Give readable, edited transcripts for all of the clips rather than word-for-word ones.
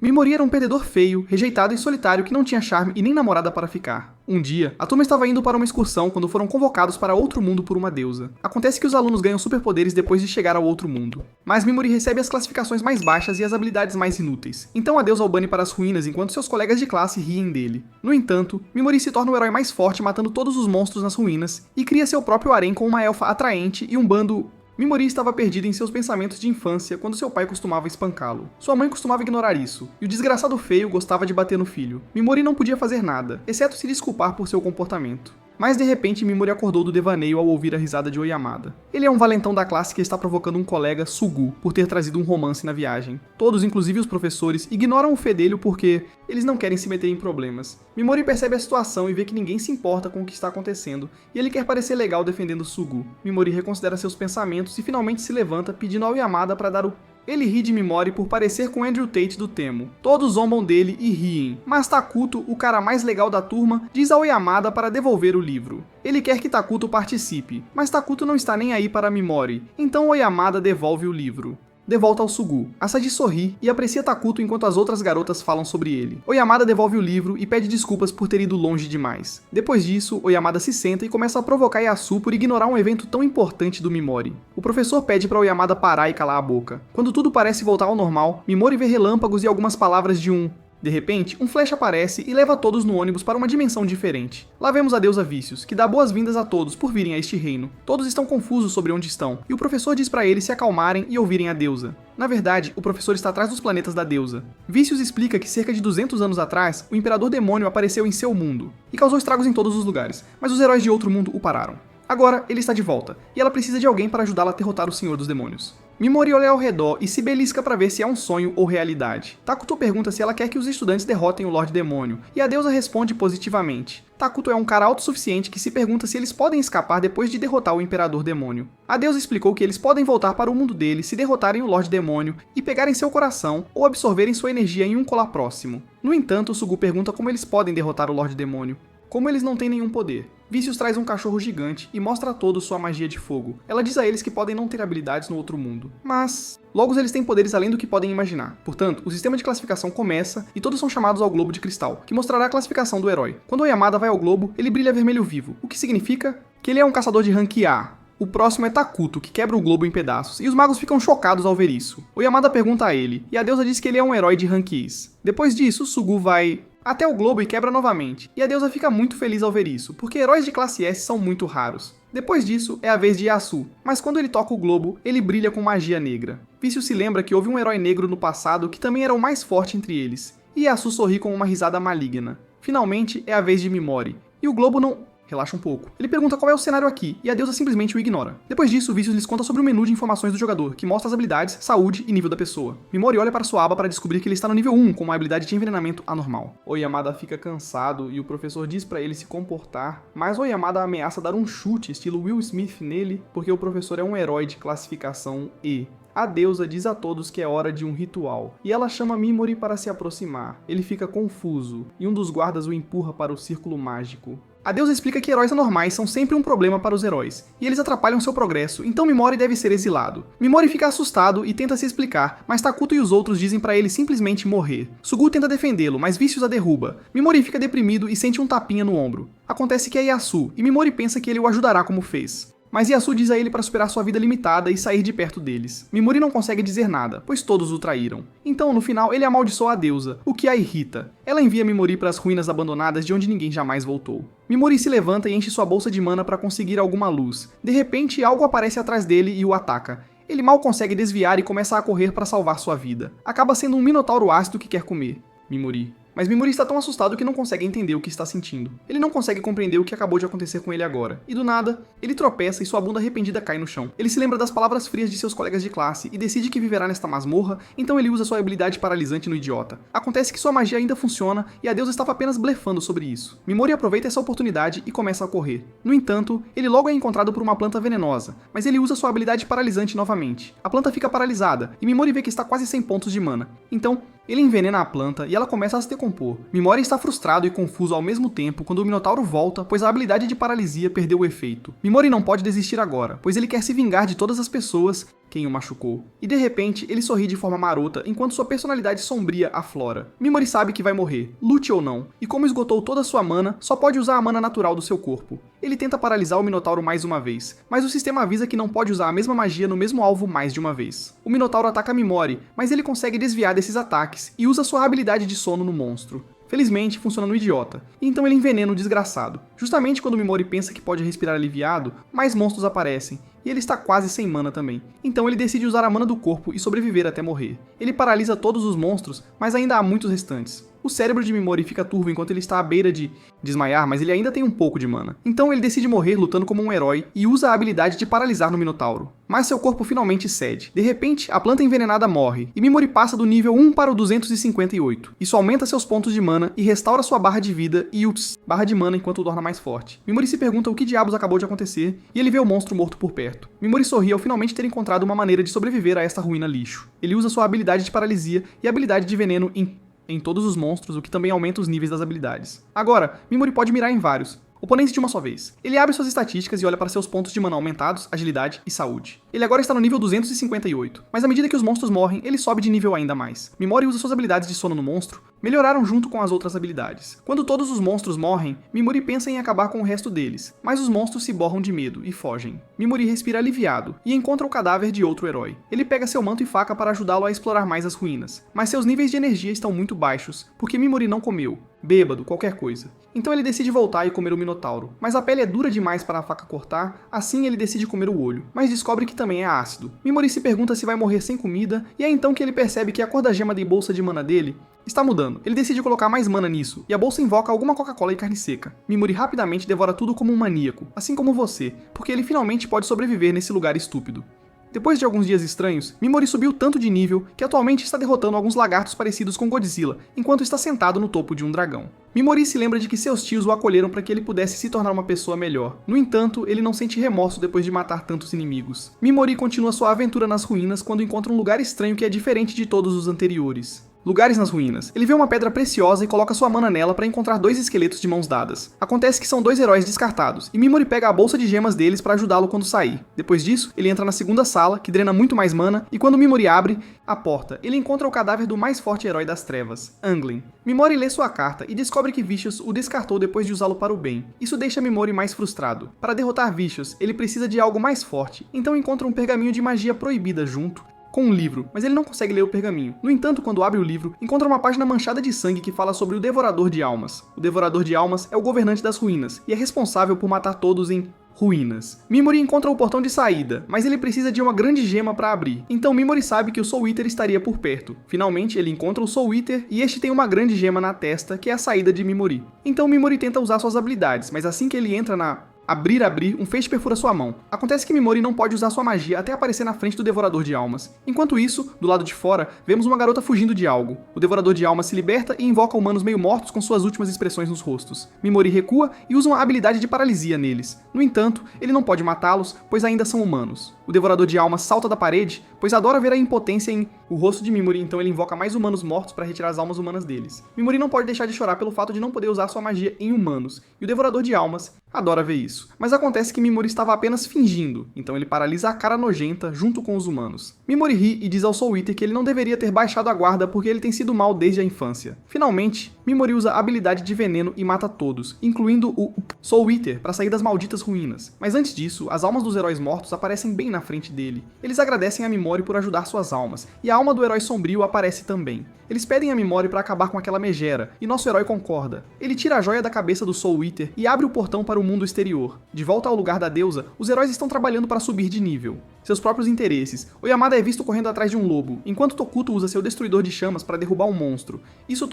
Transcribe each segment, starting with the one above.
Mimori era um perdedor feio, rejeitado e solitário que não tinha charme e nem namorada para ficar. Um dia, a turma estava indo para uma excursão quando foram convocados para outro mundo por uma deusa. Acontece que os alunos ganham superpoderes depois de chegar ao outro mundo. Mas Mimori recebe as classificações mais baixas e as habilidades mais inúteis. Então a deusa o bane para as ruínas enquanto seus colegas de classe riem dele. No entanto, Mimori se torna o herói mais forte matando todos os monstros nas ruínas e cria seu próprio harém com uma elfa atraente e um bando... Mimori estava perdido em seus pensamentos de infância quando seu pai costumava espancá-lo. Sua mãe costumava ignorar isso, e o desgraçado feio gostava de bater no filho. Mimori não podia fazer nada, exceto se desculpar por seu comportamento. Mas de repente Mimori acordou do devaneio ao ouvir a risada de Oyamada. Ele é um valentão da classe que está provocando um colega, Sugu, por ter trazido um romance na viagem. Todos, inclusive os professores, ignoram o fedelho porque eles não querem se meter em problemas. Mimori percebe a situação e vê que ninguém se importa com o que está acontecendo, e ele quer parecer legal defendendo Sugu. Mimori reconsidera seus pensamentos e finalmente se levanta pedindo a Oyamada para dar o... Ele ri de Mimori por parecer com Andrew Tate do Temo. Todos zombam dele e riem, mas Takuto, o cara mais legal da turma, diz a Oyamada para devolver o livro. Ele quer que Takuto participe, mas Takuto não está nem aí para Mimori, então Oyamada devolve o livro. De volta ao Sugu, Asaji sorri e aprecia Takuto enquanto as outras garotas falam sobre ele. Oyamada devolve o livro e pede desculpas por ter ido longe demais. Depois disso, Oyamada se senta e começa a provocar Yasu por ignorar um evento tão importante do Mimori. O professor pede para Oyamada parar e calar a boca. Quando tudo parece voltar ao normal, Mimori vê relâmpagos e algumas palavras de um... De repente, um flash aparece e leva todos no ônibus para uma dimensão diferente. Lá vemos a deusa Vícios, que dá boas-vindas a todos por virem a este reino. Todos estão confusos sobre onde estão, e o professor diz para eles se acalmarem e ouvirem a deusa. Na verdade, o professor está atrás dos planetas da deusa. Vícios explica que cerca de 200 anos atrás, o Imperador Demônio apareceu em seu mundo, e causou estragos em todos os lugares, mas os heróis de outro mundo o pararam. Agora, ele está de volta, e ela precisa de alguém para ajudá-la a derrotar o Senhor dos Demônios. Mimori olha ao redor e se belisca para ver se é um sonho ou realidade. Takuto pergunta se ela quer que os estudantes derrotem o Lorde Demônio, e a deusa responde positivamente. Takuto é um cara autossuficiente que se pergunta se eles podem escapar depois de derrotar o Imperador Demônio. A deusa explicou que eles podem voltar para o mundo dele se derrotarem o Lorde Demônio e pegarem seu coração ou absorverem sua energia em um colar próximo. No entanto, Sugu pergunta como eles podem derrotar o Lorde Demônio. Como eles não têm nenhum poder. Vícios traz um cachorro gigante e mostra a todos sua magia de fogo. Ela diz a eles que podem não ter habilidades no outro mundo. Mas... logo eles têm poderes além do que podem imaginar. Portanto, o sistema de classificação começa e todos são chamados ao globo de cristal, que mostrará a classificação do herói. Quando Oyamada vai ao globo, ele brilha vermelho vivo, o que significa que ele é um caçador de rank A. O próximo é Takuto, que quebra o globo em pedaços, e os magos ficam chocados ao ver isso. Oyamada pergunta a ele, e a deusa diz que ele é um herói de rank Is. Depois disso, Sugu vai... até o globo e quebra novamente, e a deusa fica muito feliz ao ver isso, porque heróis de classe S são muito raros. Depois disso, é a vez de Yasu, mas quando ele toca o globo, ele brilha com magia negra. Vício se lembra que houve um herói negro no passado que também era o mais forte entre eles, e Yasu sorri com uma risada maligna. Finalmente, é a vez de Mimori, e o globo não... relaxa um pouco. Ele pergunta qual é o cenário aqui, e a deusa simplesmente o ignora. Depois disso, Vícios lhes conta sobre o menu de informações do jogador, que mostra as habilidades, saúde e nível da pessoa. Mimori olha para sua aba para descobrir que ele está no nível 1, com uma habilidade de envenenamento anormal. Oyamada fica cansado e o professor diz para ele se comportar, mas Oyamada ameaça dar um chute estilo Will Smith nele, porque o professor é um herói de classificação E. A deusa diz a todos que é hora de um ritual, e ela chama Mimori para se aproximar. Ele fica confuso, e um dos guardas o empurra para o círculo mágico. A deusa explica que heróis anormais são sempre um problema para os heróis, e eles atrapalham seu progresso, então Mimori deve ser exilado. Mimori fica assustado e tenta se explicar, mas Takuto e os outros dizem para ele simplesmente morrer. Sugu tenta defendê-lo, mas Vícios a derruba. Mimori fica deprimido e sente um tapinha no ombro. Acontece que é Yasu, e Mimori pensa que ele o ajudará como fez. Mas Yasu diz a ele para superar sua vida limitada e sair de perto deles. Mimori não consegue dizer nada, pois todos o traíram. Então, no final, ele amaldiçoa a deusa, o que a irrita. Ela envia Mimori para as ruínas abandonadas de onde ninguém jamais voltou. Mimori se levanta e enche sua bolsa de mana para conseguir alguma luz. De repente, algo aparece atrás dele e o ataca. Ele mal consegue desviar e começa a correr para salvar sua vida. Acaba sendo um minotauro ácido que quer comer Mimori. Mas Mimori está tão assustado que não consegue entender o que está sentindo. Ele não consegue compreender o que acabou de acontecer com ele agora. E do nada, ele tropeça e sua bunda arrependida cai no chão. Ele se lembra das palavras frias de seus colegas de classe e decide que viverá nesta masmorra, então ele usa sua habilidade paralisante no idiota. Acontece que sua magia ainda funciona e a deusa estava apenas blefando sobre isso. Mimori aproveita essa oportunidade e começa a correr. No entanto, ele logo é encontrado por uma planta venenosa, mas ele usa sua habilidade paralisante novamente. A planta fica paralisada e Mimori vê que está quase sem pontos de mana. Então, ele envenena a planta e ela começa a se decompor. Mimori está frustrado e confuso ao mesmo tempo quando o Minotauro volta, pois a habilidade de paralisia perdeu o efeito. Mimori não pode desistir agora, pois ele quer se vingar de todas as pessoas quem o machucou. E de repente, ele sorri de forma marota enquanto sua personalidade sombria aflora. Mimori sabe que vai morrer, lute ou não, e como esgotou toda sua mana, só pode usar a mana natural do seu corpo. Ele tenta paralisar o Minotauro mais uma vez, mas o sistema avisa que não pode usar a mesma magia no mesmo alvo mais de uma vez. O Minotauro ataca Mimori, mas ele consegue desviar desses ataques e usa sua habilidade de sono no monstro. Felizmente, funciona no idiota, e então ele envenena o desgraçado. Justamente quando Mimori pensa que pode respirar aliviado, mais monstros aparecem, e ele está quase sem mana também. Então ele decide usar a mana do corpo e sobreviver até morrer. Ele paralisa todos os monstros, mas ainda há muitos restantes. O cérebro de Mimori fica turvo enquanto ele está à beira de desmaiar, mas ele ainda tem um pouco de mana. Então ele decide morrer lutando como um herói e usa a habilidade de paralisar no Minotauro. Mas seu corpo finalmente cede. De repente, a planta envenenada morre, e Mimori passa do nível 1 para o 258. Isso aumenta seus pontos de mana e restaura sua barra de vida e barra de mana enquanto o torna mais forte. Mimori se pergunta o que diabos acabou de acontecer, e ele vê o monstro morto por perto. Mimori sorri ao finalmente ter encontrado uma maneira de sobreviver a esta ruína lixo. Ele usa sua habilidade de paralisia e habilidade de veneno em todos os monstros, o que também aumenta os níveis das habilidades. Agora, Mimori pode mirar em vários oponentes de uma só vez. Ele abre suas estatísticas e olha para seus pontos de mana aumentados, agilidade e saúde. Ele agora está no nível 258, mas à medida que os monstros morrem, ele sobe de nível ainda mais. Mimori usa suas habilidades de sono no monstro, melhoraram junto com as outras habilidades. Quando todos os monstros morrem, Mimori pensa em acabar com o resto deles, mas os monstros se borram de medo e fogem. Mimori respira aliviado e encontra o cadáver de outro herói. Ele pega seu manto e faca para ajudá-lo a explorar mais as ruínas, mas seus níveis de energia estão muito baixos, porque Mimori não comeu. Bêbado, qualquer coisa. Então ele decide voltar e comer o Minotauro, mas a pele é dura demais para a faca cortar, assim ele decide comer o olho, mas descobre que também é ácido. Mimori se pergunta se vai morrer sem comida, e é então que ele percebe que a cor da gema de bolsa de mana dele está mudando. Ele decide colocar mais mana nisso, e a bolsa invoca alguma Coca-Cola e carne seca. Mimori rapidamente devora tudo como um maníaco, assim como você, porque ele finalmente pode sobreviver nesse lugar estúpido. Depois de alguns dias estranhos, Mimori subiu tanto de nível que atualmente está derrotando alguns lagartos parecidos com Godzilla, enquanto está sentado no topo de um dragão. Mimori se lembra de que seus tios o acolheram para que ele pudesse se tornar uma pessoa melhor. No entanto, ele não sente remorso depois de matar tantos inimigos. Mimori continua sua aventura nas ruínas quando encontra um lugar estranho que é diferente de todos os anteriores. Lugares nas ruínas. Ele vê uma pedra preciosa e coloca sua mana nela para encontrar dois esqueletos de mãos dadas. Acontece que são dois heróis descartados, e Mimori pega a bolsa de gemas deles para ajudá-lo quando sair. Depois disso, ele entra na segunda sala, que drena muito mais mana, e quando Mimori abre a porta, ele encontra o cadáver do mais forte herói das trevas, Anglin. Mimori lê sua carta e descobre que Vicious o descartou depois de usá-lo para o bem. Isso deixa Mimori mais frustrado. Para derrotar Vicious, ele precisa de algo mais forte, então encontra um pergaminho de magia proibida junto com um livro, mas ele não consegue ler o pergaminho. No entanto, quando abre o livro, encontra uma página manchada de sangue que fala sobre o Devorador de Almas. O Devorador de Almas é o governante das ruínas, e é responsável por matar todos em ruínas. Mimori encontra o portão de saída, mas ele precisa de uma grande gema para abrir. Então Mimori sabe que o Soul Eater estaria por perto. Finalmente, ele encontra o Soul Eater e este tem uma grande gema na testa, que é a saída de Mimori. Então Mimori tenta usar suas habilidades, mas assim que ele entra na abrir, um feixe perfura sua mão. Acontece que Mimori não pode usar sua magia até aparecer na frente do Devorador de Almas. Enquanto isso, do lado de fora, vemos uma garota fugindo de algo. O Devorador de Almas se liberta e invoca humanos meio mortos com suas últimas expressões nos rostos. Mimori recua e usa uma habilidade de paralisia neles. No entanto, ele não pode matá-los, pois ainda são humanos. O Devorador de Almas salta da parede, pois adora ver a impotência em o rosto de Mimori, então ele invoca mais humanos mortos para retirar as almas humanas deles. Mimori não pode deixar de chorar pelo fato de não poder usar sua magia em humanos, e o Devorador de Almas adora ver isso. Mas acontece que Mimori estava apenas fingindo, então ele paralisa a cara nojenta junto com os humanos. Mimori ri e diz ao Soul Eater que ele não deveria ter baixado a guarda porque ele tem sido mal desde a infância. Finalmente, Mimori usa a habilidade de veneno e mata todos, incluindo o Soul Eater, para sair das malditas ruínas. Mas antes disso, as almas dos heróis mortos aparecem bem na frente dele. Eles agradecem a Mimori por ajudar suas almas, e a alma do herói sombrio aparece também. Eles pedem a Mimori para acabar com aquela megera, e nosso herói concorda. Ele tira a joia da cabeça do Soul Eater e abre o portão para o mundo exterior. De volta ao lugar da deusa, os heróis estão trabalhando para subir de nível. Seus próprios interesses. Oyamada é visto correndo atrás de um lobo, enquanto Tokuto usa seu destruidor de chamas para derrubar um monstro. Isso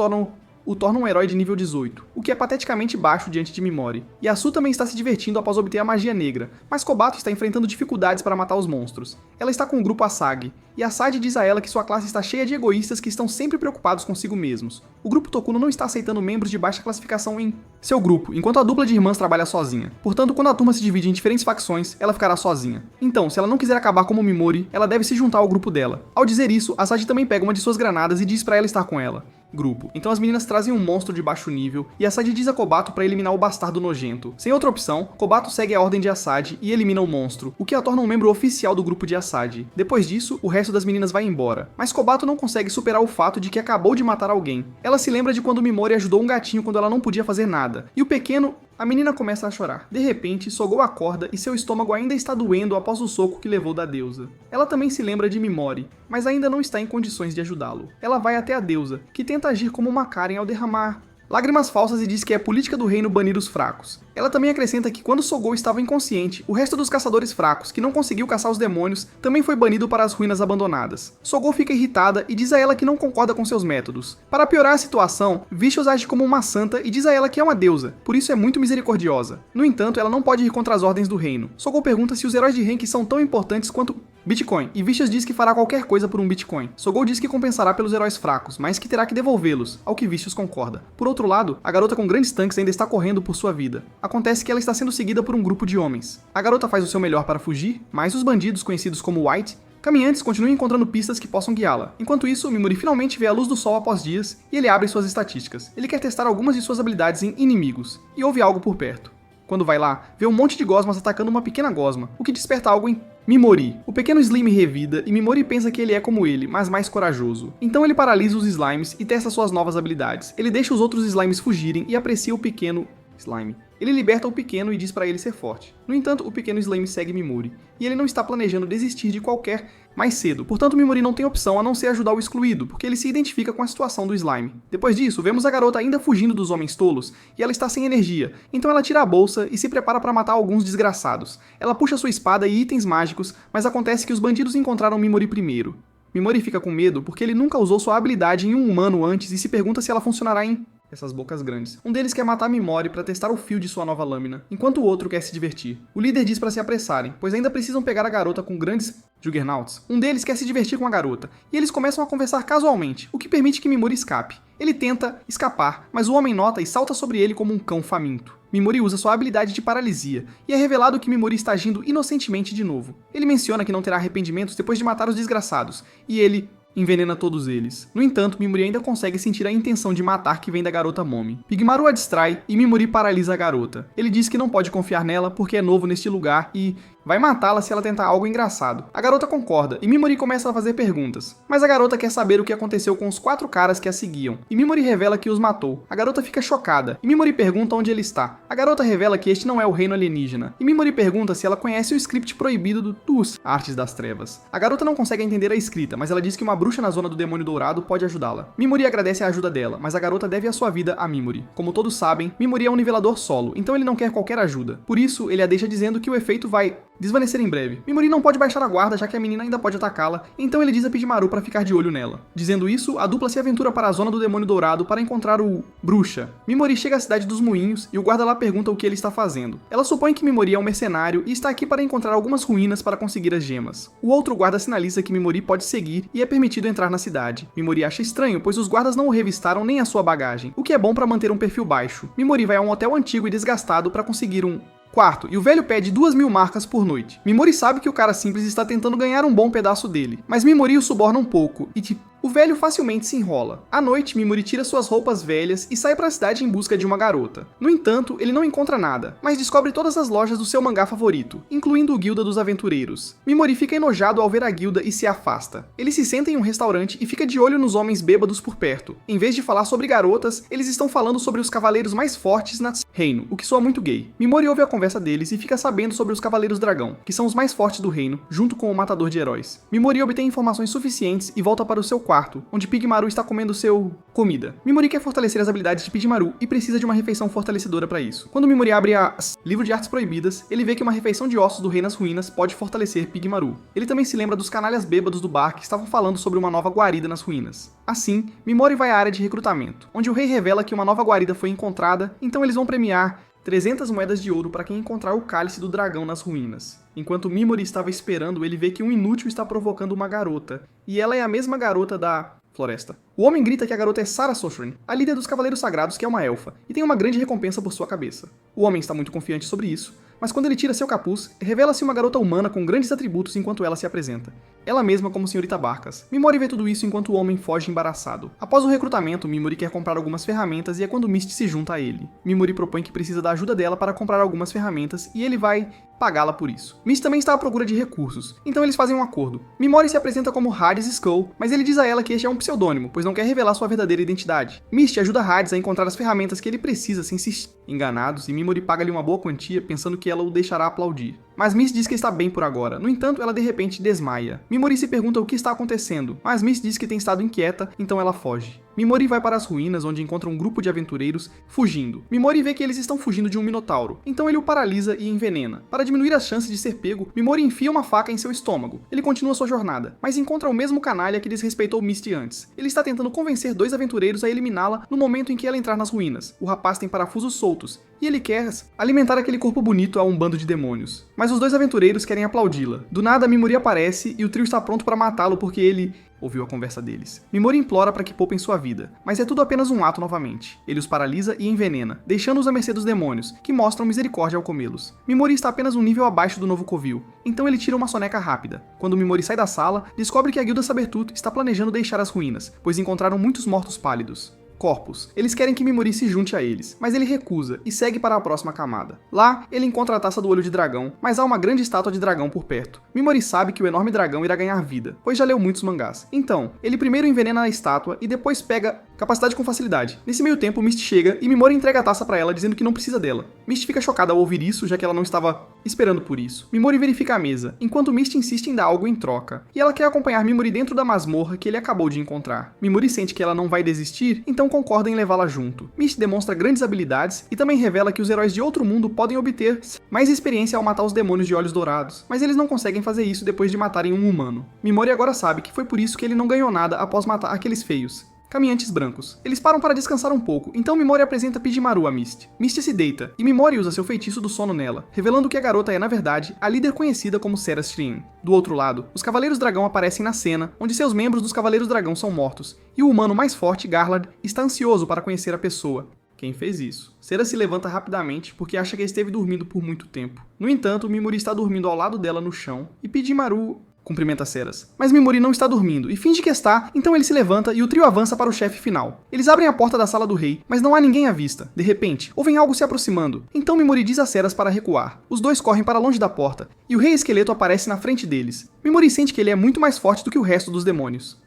o torna um herói de nível 18, o que é pateticamente baixo diante de Mimori. Yasu também está se divertindo após obter a magia negra, mas Kobato está enfrentando dificuldades para matar os monstros. Ela está com o grupo Asagi, e Asagi diz a ela que sua classe está cheia de egoístas que estão sempre preocupados consigo mesmos. O grupo Tokuno não está aceitando membros de baixa classificação em seu grupo, enquanto a dupla de irmãs trabalha sozinha. Portanto, quando a turma se divide em diferentes facções, ela ficará sozinha. Então, se ela não quiser acabar como Mimori, ela deve se juntar ao grupo dela. Ao dizer isso, Asagi também pega uma de suas granadas e diz para ela estar com ela. grupo. Então as meninas trazem um monstro de baixo nível e Assad diz a Kobato para eliminar o bastardo nojento. Sem outra opção, Kobato segue a ordem de Assad e elimina o monstro, o que a torna um membro oficial do grupo de Assad. Depois disso, o resto das meninas vai embora. Mas Kobato não consegue superar o fato de que acabou de matar alguém. Ela se lembra de quando Mimori ajudou um gatinho quando ela não podia fazer nada. E o pequeno... A menina começa a chorar. De repente, Sogou acorda e seu estômago ainda está doendo após o soco que levou da deusa. Ela também se lembra de Mimori, mas ainda não está em condições de ajudá-lo. Ela vai até a deusa, que tenta agir como uma Karen ao derramar lágrimas falsas e diz que é política do reino banir os fracos. Ela também acrescenta que quando Sogou estava inconsciente, o resto dos caçadores fracos, que não conseguiu caçar os demônios, também foi banido para as ruínas abandonadas. Sogou fica irritada e diz a ela que não concorda com seus métodos. Para piorar a situação, Vicious age como uma santa e diz a ela que é uma deusa, por isso é muito misericordiosa. No entanto, ela não pode ir contra as ordens do reino. Sogou pergunta se os heróis de rank são tão importantes quanto Bitcoin, e Vicious diz que fará qualquer coisa por um Bitcoin. Sogou diz que compensará pelos heróis fracos, mas que terá que devolvê-los, ao que Vicious concorda. Por outro lado, a garota com grandes tanques ainda está correndo por sua vida. Acontece que ela está sendo seguida por um grupo de homens. A garota faz o seu melhor para fugir, mas os bandidos conhecidos como White, caminhantes, continuam encontrando pistas que possam guiá-la. Enquanto isso, Mimori finalmente vê a luz do sol após dias, e ele abre suas estatísticas. Ele quer testar algumas de suas habilidades em inimigos, e ouve algo por perto. Quando vai lá, vê um monte de gosmas atacando uma pequena gosma, o que desperta algo em Mimori. O pequeno Slime revida e Mimori pensa que ele é como ele, mas mais corajoso. Então ele paralisa os slimes e testa suas novas habilidades. Ele deixa os outros slimes fugirem e aprecia o pequeno slime. Ele liberta o pequeno e diz para ele ser forte. No entanto, o pequeno slime segue Mimori, e ele não está planejando desistir de qualquer mais cedo. Portanto, Mimori não tem opção a não ser ajudar o excluído, porque ele se identifica com a situação do slime. Depois disso, vemos a garota ainda fugindo dos homens tolos, e ela está sem energia. Então ela tira a bolsa e se prepara para matar alguns desgraçados. Ela puxa sua espada e itens mágicos, mas acontece que os bandidos encontraram Mimori primeiro. Mimori fica com medo porque ele nunca usou sua habilidade em um humano antes e se pergunta se ela funcionará em essas bocas grandes. Um deles quer matar Mimori para testar o fio de sua nova lâmina, enquanto o outro quer se divertir. O líder diz para se apressarem, pois ainda precisam pegar a garota com grandes Juggernauts. Um deles quer se divertir com a garota, e eles começam a conversar casualmente, o que permite que Mimori escape. Ele tenta escapar, mas o homem nota e salta sobre ele como um cão faminto. Mimori usa sua habilidade de paralisia, e é revelado que Mimori está agindo inocentemente de novo. Ele menciona que não terá arrependimentos depois de matar os desgraçados, e ele envenena todos eles. No entanto, Mimori ainda consegue sentir a intenção de matar que vem da garota Momi. Pigmaru a distrai e Mimori paralisa a garota. Ele diz que não pode confiar nela porque é novo neste lugar e vai matá-la se ela tentar algo engraçado. A garota concorda e Mimori começa a fazer perguntas. Mas a garota quer saber o que aconteceu com os 4 caras que a seguiam. E Mimori revela que os matou. A garota fica chocada e Mimori pergunta onde ele está. A garota revela que este não é o reino alienígena. E Mimori pergunta se ela conhece o script proibido do TUS, Artes das Trevas. A garota não consegue entender a escrita, mas ela diz que uma bruxa na zona do Demônio Dourado pode ajudá-la. Mimori agradece a ajuda dela, mas a garota deve a sua vida a Mimori. Como todos sabem, Mimori é um nivelador solo, então ele não quer qualquer ajuda. Por isso, ele a deixa dizendo que o efeito vai desvanecer em breve. Mimori não pode baixar a guarda, já que a menina ainda pode atacá-la, então ele diz a Pigmaru para ficar de olho nela. Dizendo isso, a dupla se aventura para a zona do Demônio Dourado para encontrar o Bruxa. Mimori chega à cidade dos Moinhos e o guarda lá pergunta o que ele está fazendo. Ela supõe que Mimori é um mercenário e está aqui para encontrar algumas ruínas para conseguir as gemas. O outro guarda sinaliza que Mimori pode seguir e é permitido entrar na cidade. Mimori acha estranho, pois os guardas não o revistaram nem a sua bagagem, o que é bom para manter um perfil baixo. Mimori vai a um hotel antigo e desgastado para conseguir um quarto, e o velho pede 2.000 marcas por noite. Mimori sabe que o cara simples está tentando ganhar um bom pedaço dele, mas Mimori o suborna um pouco, e o velho facilmente se enrola. À noite, Mimori tira suas roupas velhas e sai para a cidade em busca de uma garota. No entanto, ele não encontra nada, mas descobre todas as lojas do seu mangá favorito, incluindo o Guilda dos Aventureiros. Mimori fica enojado ao ver a guilda e se afasta. Ele se senta em um restaurante e fica de olho nos homens bêbados por perto. Em vez de falar sobre garotas, eles estão falando sobre os cavaleiros mais fortes na reino, o que soa muito gay. Mimori ouve a conversa deles e fica sabendo sobre os Cavaleiros Dragão, que são os mais fortes do reino, junto com o Matador de Heróis. Mimori obtém informações suficientes e volta para o seu quarto, onde Pigmaru está comendo seu comida. Mimori quer fortalecer as habilidades de Pigmaru e precisa de uma refeição fortalecedora para isso. Quando Mimori abre a livro de artes proibidas, ele vê que uma refeição de ossos do Rei nas Ruínas pode fortalecer Pigmaru. Ele também se lembra dos canalhas bêbados do bar que estavam falando sobre uma nova guarida nas ruínas. Assim, Mimori vai à área de recrutamento, onde o rei revela que uma nova guarida foi encontrada, então eles vão premiar 300 moedas de ouro para quem encontrar o cálice do dragão nas ruínas. Enquanto Mimori estava esperando, ele vê que um inútil está provocando uma garota, e ela é a mesma garota da floresta. O homem grita que a garota é Sarah Sothrin, a líder dos Cavaleiros Sagrados, que é uma elfa, e tem uma grande recompensa por sua cabeça. O homem está muito confiante sobre isso, Mas quando ele tira seu capuz, revela-se uma garota humana com grandes atributos enquanto ela se apresenta. Ela mesma como Senhorita Barkas. Mimori vê tudo isso enquanto o homem foge embaraçado. Após o recrutamento, Mimori quer comprar algumas ferramentas e é quando Misty se junta a ele. Mimori propõe que precisa da ajuda dela para comprar algumas ferramentas e ele vai pagá-la por isso. Misty também está à procura de recursos, então eles fazem um acordo. Mimori se apresenta como Hades Skull, mas ele diz a ela que este é um pseudônimo, pois não quer revelar sua verdadeira identidade. Misty ajuda Hades a encontrar as ferramentas que ele precisa sem se enganados, e Mimori paga-lhe uma boa quantia pensando que ela o deixará aplaudir. Mas Misty diz que está bem por agora, no entanto ela de repente desmaia. Mimori se pergunta o que está acontecendo, mas Misty diz que tem estado inquieta, então ela foge. Mimori vai para as ruínas, onde encontra um grupo de aventureiros fugindo. Mimori vê que eles estão fugindo de um minotauro, então ele o paralisa e envenena. Para diminuir as chances de ser pego, Mimori enfia uma faca em seu estômago. Ele continua sua jornada, mas encontra o mesmo canalha que desrespeitou Misty antes. Ele está tentando convencer dois aventureiros a eliminá-la no momento em que ela entrar nas ruínas. O rapaz tem parafusos soltos, e ele quer alimentar aquele corpo bonito a um bando de demônios. Mas os dois aventureiros querem aplaudi-la. Do nada, Mimori aparece e o trio está pronto para matá-lo porque ele ouviu a conversa deles. Mimori implora para que poupem sua vida, mas é tudo apenas um ato novamente. Ele os paralisa e envenena, deixando-os à mercê dos demônios, que mostram misericórdia ao comê-los. Mimori está apenas um nível abaixo do novo covil, então ele tira uma soneca rápida. Quando Mimori sai da sala, descobre que a Guilda Sabertooth está planejando deixar as ruínas, pois encontraram muitos mortos pálidos. Corpos. Eles querem que Mimori se junte a eles, mas ele recusa e segue para a próxima camada. Lá, ele encontra a taça do olho de dragão, mas há uma grande estátua de dragão por perto. Mimori sabe que o enorme dragão irá ganhar vida, pois já leu muitos mangás. Então, ele primeiro envenena a estátua e depois pega capacidade com facilidade. Nesse meio tempo, Misty chega e Mimori entrega a taça para ela, dizendo que não precisa dela. Misty fica chocada ao ouvir isso, já que ela não estava esperando por isso. Mimori verifica a mesa, enquanto Misty insiste em dar algo em troca, e ela quer acompanhar Mimori dentro da masmorra que ele acabou de encontrar. Mimori sente que ela não vai desistir, então concorda em levá-la junto. Misty demonstra grandes habilidades e também revela que os heróis de outro mundo podem obter mais experiência ao matar os demônios de olhos dourados, mas eles não conseguem fazer isso depois de matarem um humano. Mimori agora sabe que foi por isso que ele não ganhou nada após matar aqueles feios. Caminhantes brancos. Eles param para descansar um pouco, então Mimori apresenta Pijimaru a Misty. Misty se deita, e Mimori usa seu feitiço do sono nela, revelando que a garota é, na verdade, a líder conhecida como Seras Shrien. Do outro lado, os Cavaleiros Dragão aparecem na cena, onde seus membros dos Cavaleiros Dragão são mortos, e o humano mais forte, Garlad, está ansioso para conhecer a pessoa. Quem fez isso? Seras se levanta rapidamente porque acha que esteve dormindo por muito tempo. No entanto, Mimori está dormindo ao lado dela no chão, e Pijimaru cumprimenta Seras. Mas Mimori não está dormindo, e finge que está, então ele se levanta e o trio avança para o chefe final. Eles abrem a porta da sala do rei, mas não há ninguém à vista. De repente, ouvem algo se aproximando, então Mimori diz a Seras para recuar. Os dois correm para longe da porta, e o rei esqueleto aparece na frente deles. Mimori sente que ele é muito mais forte do que o resto dos demônios.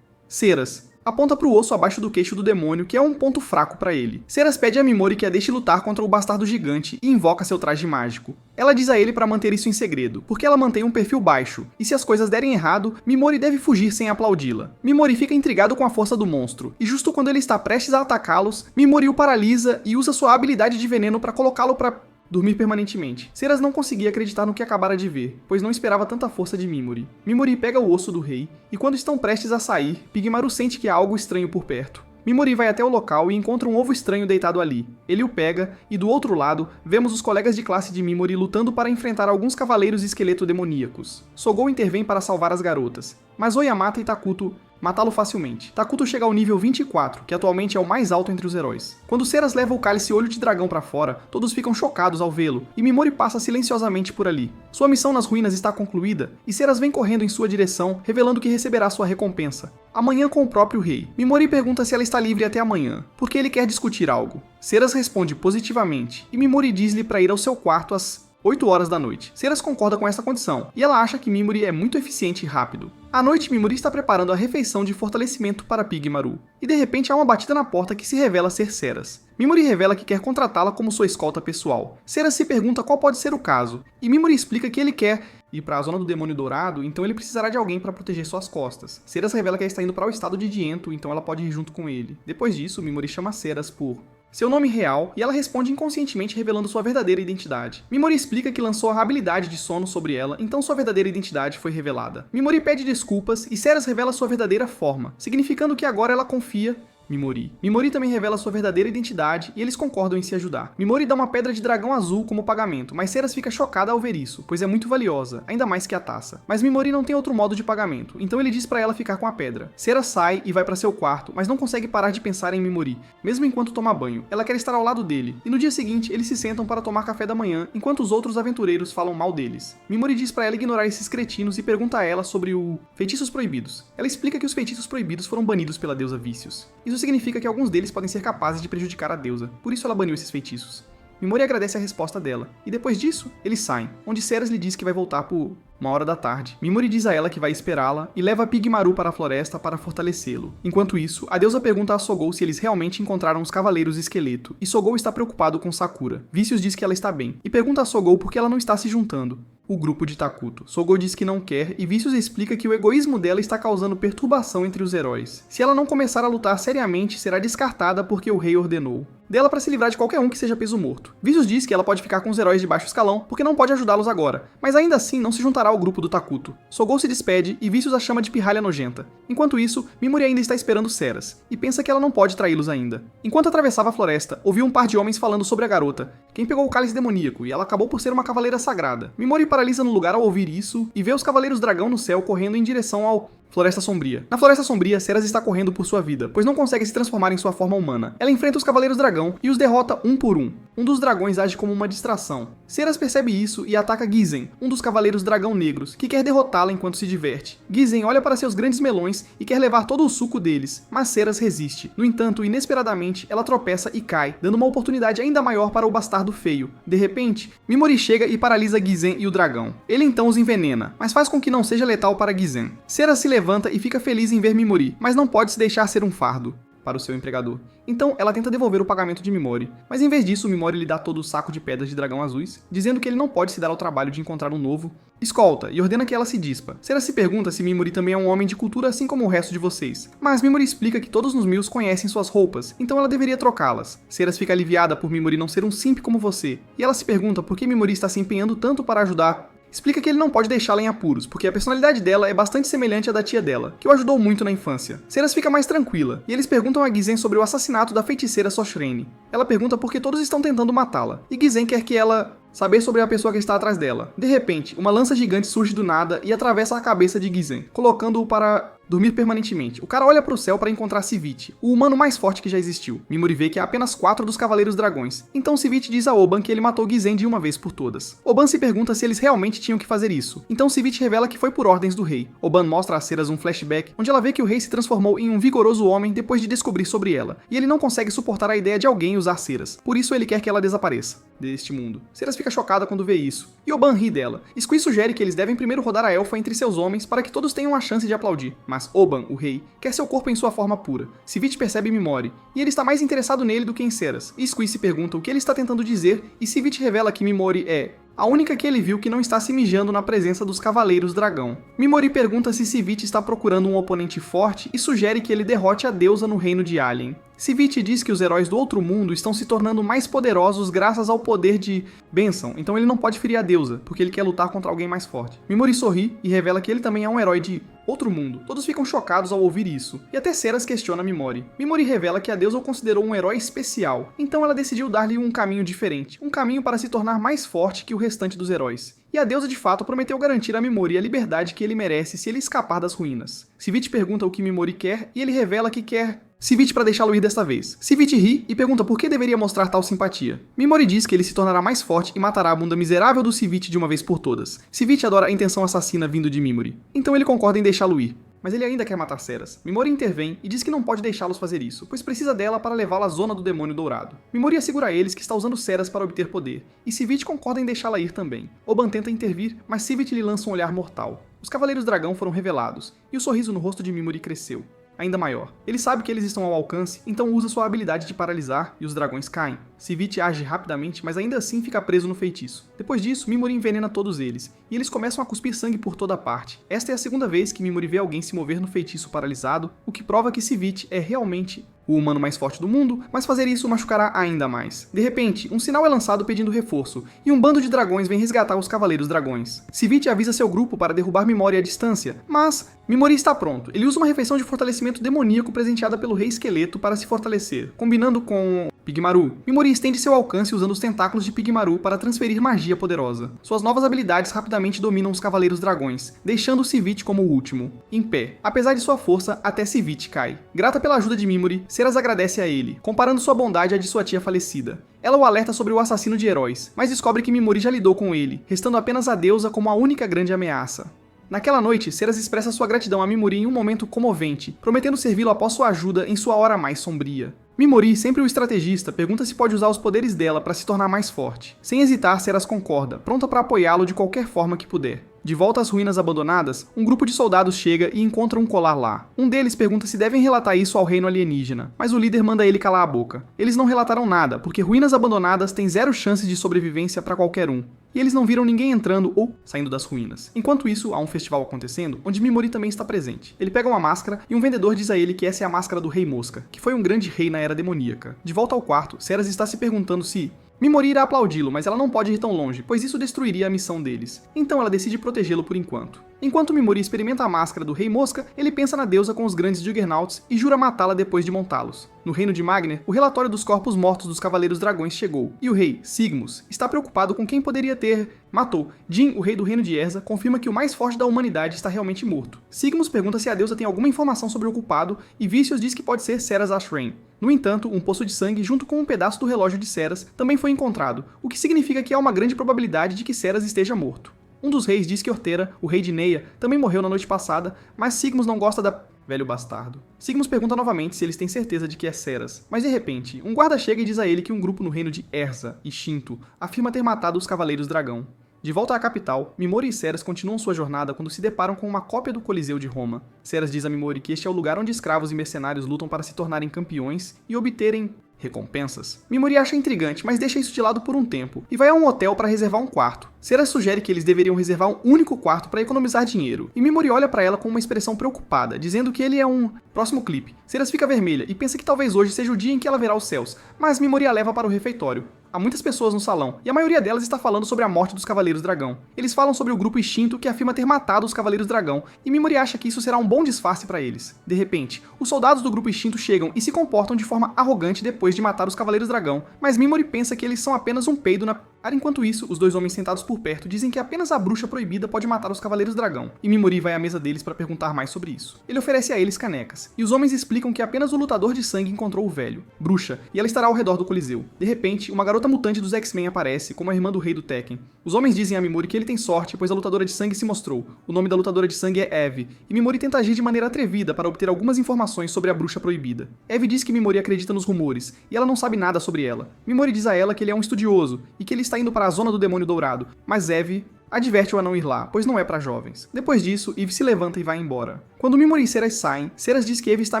Seras aponta para o osso abaixo do queixo do demônio, que é um ponto fraco para ele. Seras pede a Mimori que a deixe lutar contra o bastardo gigante e invoca seu traje mágico. Ela diz a ele para manter isso em segredo, porque ela mantém um perfil baixo, e se as coisas derem errado, Mimori deve fugir sem aplaudi-la. Mimori fica intrigado com a força do monstro, e justo quando ele está prestes a atacá-los, Mimori o paralisa e usa sua habilidade de veneno para colocá-lo para dormir permanentemente. Seras não conseguia acreditar no que acabara de ver, pois não esperava tanta força de Mimori. Mimori pega o osso do rei, e quando estão prestes a sair, Pijimaru sente que há algo estranho por perto. Mimori vai até o local e encontra um ovo estranho deitado ali. Ele o pega, e do outro lado, vemos os colegas de classe de Mimori lutando para enfrentar alguns cavaleiros esqueleto demoníacos. Sogou intervém para salvar as garotas, mas Oyamata e Takuto matá-lo facilmente. Takuto chega ao nível 24, que atualmente é o mais alto entre os heróis. Quando Seras leva o cálice olho de dragão para fora, todos ficam chocados ao vê-lo, e Mimori passa silenciosamente por ali. Sua missão nas ruínas está concluída, e Seras vem correndo em sua direção, revelando que receberá sua recompensa. Amanhã com o próprio rei. Mimori pergunta se ela está livre até amanhã, porque ele quer discutir algo. Seras responde positivamente, e Mimori diz-lhe para ir ao seu quarto às 8 horas da noite. Seras concorda com essa condição, e ela acha que Mimori é muito eficiente e rápido. À noite, Mimori está preparando a refeição de fortalecimento para Pijimaru, e de repente há uma batida na porta que se revela ser Seras. Mimori revela que quer contratá-la como sua escolta pessoal. Seras se pergunta qual pode ser o caso, e Mimori explica que ele quer ir para a zona do demônio dourado, então ele precisará de alguém para proteger suas costas. Seras revela que está indo para o estado de Diento, então ela pode ir junto com ele. Depois disso, Mimori chama Seras por seu nome real, e ela responde inconscientemente revelando sua verdadeira identidade. Mimori explica que lançou a habilidade de sono sobre ela, então sua verdadeira identidade foi revelada. Mimori pede desculpas e Seras revela sua verdadeira forma, significando que agora ela confia Mimori. Mimori também revela sua verdadeira identidade e eles concordam em se ajudar. Mimori dá uma pedra de dragão azul como pagamento, mas Ceras fica chocada ao ver isso, pois é muito valiosa, ainda mais que a taça. Mas Mimori não tem outro modo de pagamento, então ele diz pra ela ficar com a pedra. Ceras sai e vai pra seu quarto, mas não consegue parar de pensar em Mimori, mesmo enquanto toma banho. Ela quer estar ao lado dele, e no dia seguinte eles se sentam para tomar café da manhã, enquanto os outros aventureiros falam mal deles. Mimori diz pra ela ignorar esses cretinos e pergunta a ela sobre o feitiços proibidos. Ela explica que os feitiços proibidos foram banidos pela deusa Vícios. Isso significa que alguns deles podem ser capazes de prejudicar a deusa, por isso ela baniu esses feitiços. Mimori agradece a resposta dela, e depois disso, eles saem, onde Ceras lhe diz que vai voltar por 1h da tarde. Mimori diz a ela que vai esperá-la e leva Pigmaru para a floresta para fortalecê-lo. Enquanto isso, a deusa pergunta a Sogou se eles realmente encontraram os Cavaleiros Esqueleto, e Sogou está preocupado com Sakura. Vícios diz que ela está bem, e pergunta a Sogou por que ela não está se juntando. O grupo de Takuto. Sogou diz que não quer e Vícios explica que o egoísmo dela está causando perturbação entre os heróis. Se ela não começar a lutar seriamente, será descartada porque o rei ordenou dela para se livrar de qualquer um que seja peso morto. Vícios diz que ela pode ficar com os heróis de baixo escalão porque não pode ajudá-los agora, mas ainda assim não se juntará ao grupo do Takuto. Sogou se despede e Vícios a chama de pirralha nojenta. Enquanto isso, Mimori ainda está esperando Ceras e pensa que ela não pode traí-los ainda. Enquanto atravessava a floresta, ouviu um par de homens falando sobre a garota, quem pegou o cálice demoníaco, e ela acabou por ser uma cavaleira sagrada. Mimori paralisa no lugar ao ouvir isso e vê os Cavaleiros Dragão no céu correndo em direção ao Floresta Sombria. Na Floresta Sombria, Ceras está correndo por sua vida, pois não consegue se transformar em sua forma humana. Ela enfrenta os Cavaleiros Dragão e os derrota um por um. Um dos dragões age como uma distração. Ceras percebe isso e ataca Gizen, um dos Cavaleiros Dragão Negros, que quer derrotá-la enquanto se diverte. Gizen olha para seus grandes melões e quer levar todo o suco deles, mas Ceras resiste. No entanto, inesperadamente, ela tropeça e cai, dando uma oportunidade ainda maior para o bastardo feio. De repente, Mimori chega e paralisa Gizen e o dragão. Ele então os envenena, mas faz com que não seja letal para Gizen. Ceras se levanta e fica feliz em ver Mimori, mas não pode se deixar ser um fardo para o seu empregador. Então ela tenta devolver o pagamento de Mimori, mas em vez disso Mimori lhe dá todo o saco de pedras de dragão azuis, dizendo que ele não pode se dar ao trabalho de encontrar um novo escolta e ordena que ela se dispa. Ceras se pergunta se Mimori também é um homem de cultura assim como o resto de vocês, mas Mimori explica que todos nos Mills conhecem suas roupas, então ela deveria trocá-las. Ceras fica aliviada por Mimori não ser um simp como você, e ela se pergunta por que Mimori está se empenhando tanto para ajudar. Explica que ele não pode deixá-la em apuros, porque a personalidade dela é bastante semelhante à da tia dela, que o ajudou muito na infância. Ceras fica mais tranquila, e eles perguntam a Gizen sobre o assassinato da feiticeira Soshrene. Ela pergunta por que todos estão tentando matá-la, e Gizen quer que ela saber sobre a pessoa que está atrás dela. De repente, uma lança gigante surge do nada e atravessa a cabeça de Gizen, colocando-o para dormir permanentemente. O cara olha para o céu para encontrar Sivit, o humano mais forte que já existiu. Mimori vê que há apenas 4 dos Cavaleiros Dragões. Então Sivit diz a Oban que ele matou Gizen de uma vez por todas. Oban se pergunta se eles realmente tinham que fazer isso. Então Sivit revela que foi por ordens do rei. Oban mostra a Ceras um flashback, onde ela vê que o rei se transformou em um vigoroso homem depois de descobrir sobre ela. E ele não consegue suportar a ideia de alguém usar Ceras. Por isso ele quer que ela desapareça deste mundo. Ceras fica chocada quando vê isso. E Oban ri dela. Squee sugere que eles devem primeiro rodar a elfa entre seus homens para que todos tenham a chance de aplaudir. Mas Oban, o rei, quer seu corpo em sua forma pura. Sivit percebe Mimori, e ele está mais interessado nele do que em Ceras. E Squee se pergunta o que ele está tentando dizer, e Sivit revela que Mimori é a única que ele viu que não está se mijando na presença dos Cavaleiros Dragão. Mimori pergunta se Sivit está procurando um oponente forte e sugere que ele derrote a deusa no reino de Alien. Sivit diz que os heróis do outro mundo estão se tornando mais poderosos graças ao poder de Benson, então ele não pode ferir a deusa, porque ele quer lutar contra alguém mais forte. Mimori sorri e revela que ele também é um herói de outro mundo. Todos ficam chocados ao ouvir isso, e até Ceras questiona Mimori. Mimori revela que a deusa o considerou um herói especial, então ela decidiu dar-lhe um caminho diferente, um caminho para se tornar mais forte que o restante dos heróis. E a deusa de fato prometeu garantir a Mimori a liberdade que ele merece se ele escapar das ruínas. Sivit pergunta o que Mimori quer, e ele revela que quer Sivit para deixá-lo ir desta vez. Sivit ri e pergunta por que deveria mostrar tal simpatia. Mimori diz que ele se tornará mais forte e matará a bunda miserável do Sivit de uma vez por todas. Sivit adora a intenção assassina vindo de Mimori, então ele concorda em deixá-lo ir. Mas ele ainda quer matar Ceras. Mimori intervém e diz que não pode deixá-los fazer isso, pois precisa dela para levá-la à zona do demônio dourado. Mimori assegura a eles que está usando Ceras para obter poder, e Sivit concorda em deixá-la ir também. Oban tenta intervir, mas Sivit lhe lança um olhar mortal. Os Cavaleiros Dragão foram revelados, e o sorriso no rosto de Mimori cresceu ainda maior. Ele sabe que eles estão ao alcance, então usa sua habilidade de paralisar e os dragões caem. Sivit age rapidamente, mas ainda assim fica preso no feitiço. Depois disso, Mimori envenena todos eles, e eles começam a cuspir sangue por toda parte. Esta é a segunda vez que Mimori vê alguém se mover no feitiço paralisado, o que prova que Sivit é realmente o humano mais forte do mundo, mas fazer isso machucará ainda mais. De repente, um sinal é lançado pedindo reforço, e um bando de dragões vem resgatar os Cavaleiros Dragões. Sivit avisa seu grupo para derrubar Mimori à distância, mas Mimori está pronto. Ele usa uma refeição de fortalecimento demoníaco presenteada pelo Rei Esqueleto para se fortalecer, combinando com Pigmaru. Mimori estende seu alcance usando os tentáculos de Pigmaru para transferir magia poderosa. Suas novas habilidades rapidamente dominam os Cavaleiros Dragões, deixando Sivit como o último, em pé. Apesar de sua força, até Sivit cai. Grata pela ajuda de Mimori, Ceras agradece a ele, comparando sua bondade à de sua tia falecida. Ela o alerta sobre o assassino de heróis, mas descobre que Mimori já lidou com ele, restando apenas a deusa como a única grande ameaça. Naquela noite, Ceras expressa sua gratidão a Mimori em um momento comovente, prometendo servi-lo após sua ajuda em sua hora mais sombria. Mimori, sempre o estrategista, pergunta se pode usar os poderes dela para se tornar mais forte. Sem hesitar, Ceras concorda, pronta para apoiá-lo de qualquer forma que puder. De volta às ruínas abandonadas, um grupo de soldados chega e encontra um colar lá. Um deles pergunta se devem relatar isso ao reino alienígena, mas o líder manda ele calar a boca. Eles não relataram nada, porque ruínas abandonadas têm 0 chances de sobrevivência para qualquer um. E eles não viram ninguém entrando ou saindo das ruínas. Enquanto isso, há um festival acontecendo, onde Mimori também está presente. Ele pega uma máscara e um vendedor diz a ele que essa é a máscara do Rei Mosca, que foi um grande rei na Era Demoníaca. De volta ao quarto, Ceras está se perguntando se Mimori irá aplaudi-lo, mas ela não pode ir tão longe, pois isso destruiria a missão deles. Então ela decide protegê-lo por enquanto. Enquanto Mimori experimenta a máscara do Rei Mosca, ele pensa na deusa com os grandes Juggernauts e jura matá-la depois de montá-los. No reino de Magner, o relatório dos corpos mortos dos Cavaleiros Dragões chegou, e o rei, Sigmus, está preocupado com quem poderia ter matou. Jin, o rei do reino de Erza, confirma que o mais forte da humanidade está realmente morto. Sigmus pergunta se a deusa tem alguma informação sobre o culpado, e Vicious diz que pode ser Ceras Ashrain. No entanto, um poço de sangue junto com um pedaço do relógio de Ceras também foi encontrado, o que significa que há uma grande probabilidade de que Ceras esteja morto. Um dos reis diz que Ortera, o rei de Neia, também morreu na noite passada, mas Sigmus não gosta da velho bastardo. Sigmus pergunta novamente se eles têm certeza de que é Ceras, mas de repente, um guarda chega e diz a ele que um grupo no reino de Erza e Shinto afirma ter matado os Cavaleiros Dragão. De volta à capital, Mimori e Ceras continuam sua jornada quando se deparam com uma cópia do Coliseu de Roma. Ceras diz a Mimori que este é o lugar onde escravos e mercenários lutam para se tornarem campeões e obterem recompensas. Mimori acha intrigante, mas deixa isso de lado por um tempo, e vai a um hotel para reservar um quarto. Ceras sugere que eles deveriam reservar um único quarto para economizar dinheiro, e Mimori olha para ela com uma expressão preocupada, dizendo que ele é um... Próximo clipe. Ceras fica vermelha e pensa que talvez hoje seja o dia em que ela verá os céus, mas Mimori a leva para o refeitório. Há muitas pessoas no salão, e a maioria delas está falando sobre a morte dos Cavaleiros Dragão. Eles falam sobre o grupo extinto que afirma ter matado os Cavaleiros Dragão, e Mimori acha que isso será um bom disfarce para eles. De repente, os soldados do grupo extinto chegam e se comportam de forma arrogante depois de matar os Cavaleiros Dragão, mas Mimori pensa que eles são apenas um peido na... Enquanto isso, os dois homens sentados por perto dizem que apenas a bruxa proibida pode matar os Cavaleiros Dragão, e Mimori vai à mesa deles para perguntar mais sobre isso. Ele oferece a eles canecas, e os homens explicam que apenas o lutador de sangue encontrou o velho, bruxa, e ela estará ao redor do Coliseu. De repente, uma garota mutante dos X-Men aparece, como a irmã do rei do Tekken. Os homens dizem a Mimori que ele tem sorte, pois a lutadora de sangue se mostrou. O nome da lutadora de sangue é Eve, e Mimori tenta agir de maneira atrevida para obter algumas informações sobre a bruxa proibida. Eve diz que Mimori acredita nos rumores, e ela não sabe nada sobre ela. Mimori diz a ela que ele é um estudioso, e que ele está indo para a zona do Demônio Dourado, mas Eve adverte-o a não ir lá, pois não é para jovens. Depois disso, Eve se levanta e vai embora. Quando Mimori e Ceras saem, Ceras diz que Eve está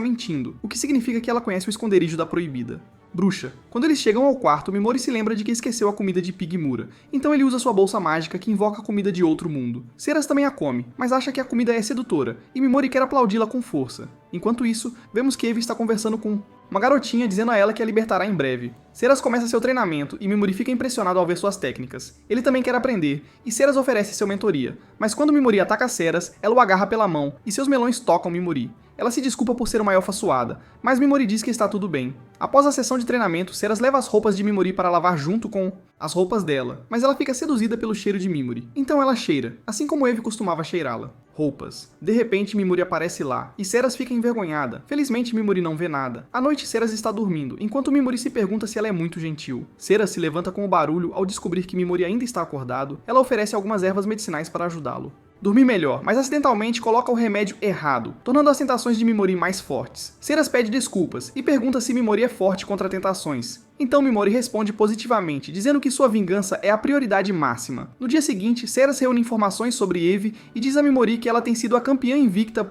mentindo, o que significa que ela conhece o esconderijo da proibida. Bruxa. Quando eles chegam ao quarto, Mimori se lembra de que esqueceu a comida de Pigmura, então ele usa sua bolsa mágica que invoca a comida de outro mundo. Ceras também a come, mas acha que a comida é sedutora, e Mimori quer aplaudi-la com força. Enquanto isso, vemos que Eve está conversando com uma garotinha dizendo a ela que a libertará em breve. Ceras começa seu treinamento e Mimori fica impressionado ao ver suas técnicas. Ele também quer aprender, e Ceras oferece seu mentoria, mas quando Mimori ataca Ceras, ela o agarra pela mão, e seus melões tocam Mimori. Ela se desculpa por ser uma elfa suada, mas Mimori diz que está tudo bem. Após a sessão de treinamento, Ceras leva as roupas de Mimori para lavar junto com as roupas dela, mas ela fica seduzida pelo cheiro de Mimori. Então ela cheira, assim como Eve costumava cheirá-la. Roupas. De repente, Mimori aparece lá, e Ceras fica envergonhada. Felizmente, Mimori não vê nada. À noite, Ceras está dormindo, enquanto Mimori se pergunta se ela é muito gentil. Ceras se levanta com o barulho ao descobrir que Mimori ainda está acordado. Ela oferece algumas ervas medicinais para ajudá-lo. Dormir melhor, mas acidentalmente coloca o remédio errado, tornando as tentações de Mimori mais fortes. Ceras pede desculpas e pergunta se Mimori é forte contra tentações. Então Mimori responde positivamente, dizendo que sua vingança é a prioridade máxima. No dia seguinte, Ceras reúne informações sobre Eve e diz a Mimori que ela tem sido a campeã invicta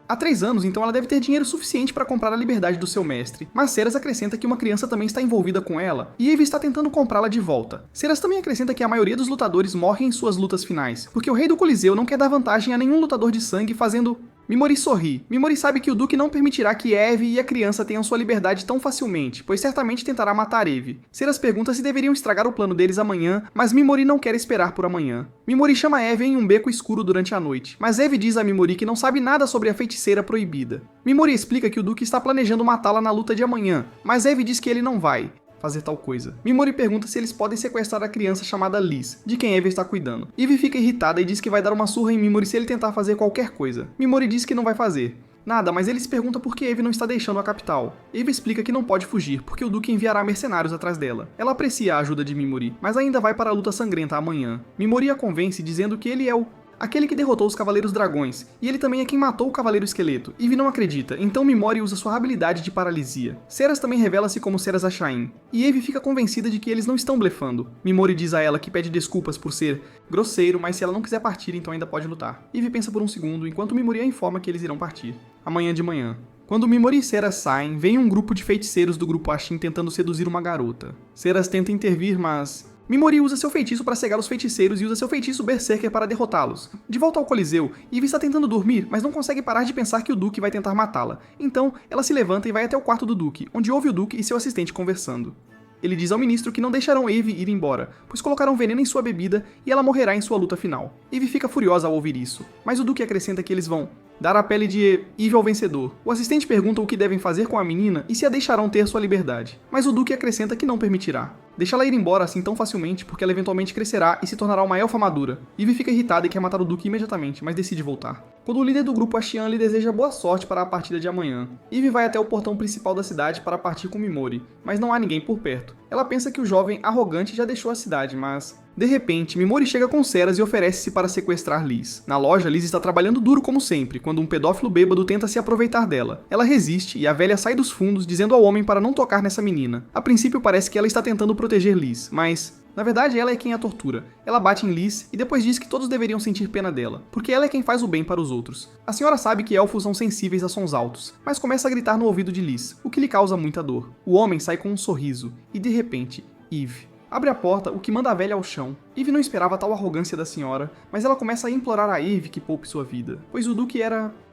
há 3 anos, então ela deve ter dinheiro suficiente para comprar a liberdade do seu mestre. Mas Ceras acrescenta que uma criança também está envolvida com ela, e Eve está tentando comprá-la de volta. Ceras também acrescenta que a maioria dos lutadores morrem em suas lutas finais, porque o rei do Coliseu não quer dar vantagem a nenhum lutador de sangue fazendo Mimori sorri. Mimori sabe que o Duque não permitirá que Eve e a criança tenham sua liberdade tão facilmente, pois certamente tentará matar Eve. Ceras pergunta se deveriam estragar o plano deles amanhã, mas Mimori não quer esperar por amanhã. Mimori chama Eve em um beco escuro durante a noite, mas Eve diz a Mimori que não sabe nada sobre a feiticeira proibida. Mimori explica que o Duque está planejando matá-la na luta de amanhã, mas Eve diz que ele não vai fazer tal coisa. Mimori pergunta se eles podem sequestrar a criança chamada Liz, de quem Eve está cuidando. Eve fica irritada e diz que vai dar uma surra em Mimori se ele tentar fazer qualquer coisa. Mimori diz que não vai fazer nada, mas ele se pergunta por que Eve não está deixando a capital. Eve explica que não pode fugir, porque o Duque enviará mercenários atrás dela. Ela aprecia a ajuda de Mimori, mas ainda vai para a luta sangrenta amanhã. Mimori a convence dizendo que ele é aquele que derrotou os Cavaleiros Dragões, e ele também é quem matou o Cavaleiro Esqueleto. Eve não acredita, então Mimori usa sua habilidade de paralisia. Ceras também revela-se como Ceras Ashain, e Eve fica convencida de que eles não estão blefando. Mimori diz a ela que pede desculpas por ser grosseiro, mas se ela não quiser partir, então ainda pode lutar. Eve pensa por um segundo, enquanto Mimori a informa que eles irão partir. Amanhã de manhã. Quando Mimori e Ceras saem, vem um grupo de feiticeiros do grupo Ashin tentando seduzir uma garota. Ceras tenta intervir, mas Mimori usa seu feitiço para cegar os feiticeiros e usa seu feitiço Berserker para derrotá-los. De volta ao Coliseu, Eve está tentando dormir, mas não consegue parar de pensar que o Duque vai tentar matá-la. Então, ela se levanta e vai até o quarto do Duque, onde ouve o Duque e seu assistente conversando. Ele diz ao ministro que não deixarão Eve ir embora, pois colocarão veneno em sua bebida e ela morrerá em sua luta final. Eve fica furiosa ao ouvir isso, mas o Duque acrescenta que eles vão dar a pele de Eve ao vencedor. O assistente pergunta o que devem fazer com a menina e se a deixarão ter sua liberdade, mas o Duque acrescenta que não permitirá. Deixá-la ir embora assim tão facilmente porque ela eventualmente crescerá e se tornará uma elfa madura. Eve fica irritada e quer matar o Duque imediatamente, mas decide voltar. Quando o líder do grupo Ashian lhe deseja boa sorte para a partida de amanhã, Eve vai até o portão principal da cidade para partir com Mimori, mas não há ninguém por perto. Ela pensa que o jovem arrogante já deixou a cidade, mas de repente, Mimori chega com Ceras e oferece-se para sequestrar Liz. Na loja, Liz está trabalhando duro como sempre, quando um pedófilo bêbado tenta se aproveitar dela. Ela resiste e a velha sai dos fundos, dizendo ao homem para não tocar nessa menina. A princípio parece que ela está tentando proteger Liz, mas na verdade ela é quem a tortura. Ela bate em Liz e depois diz que todos deveriam sentir pena dela, porque ela é quem faz o bem para os outros. A senhora sabe que elfos são sensíveis a sons altos, mas começa a gritar no ouvido de Liz, o que lhe causa muita dor. O homem sai com um sorriso e de repente, Eve abre a porta, o que manda a velha ao chão. Eve não esperava tal arrogância da senhora, mas ela começa a implorar a Eve que poupe sua vida, pois o Duque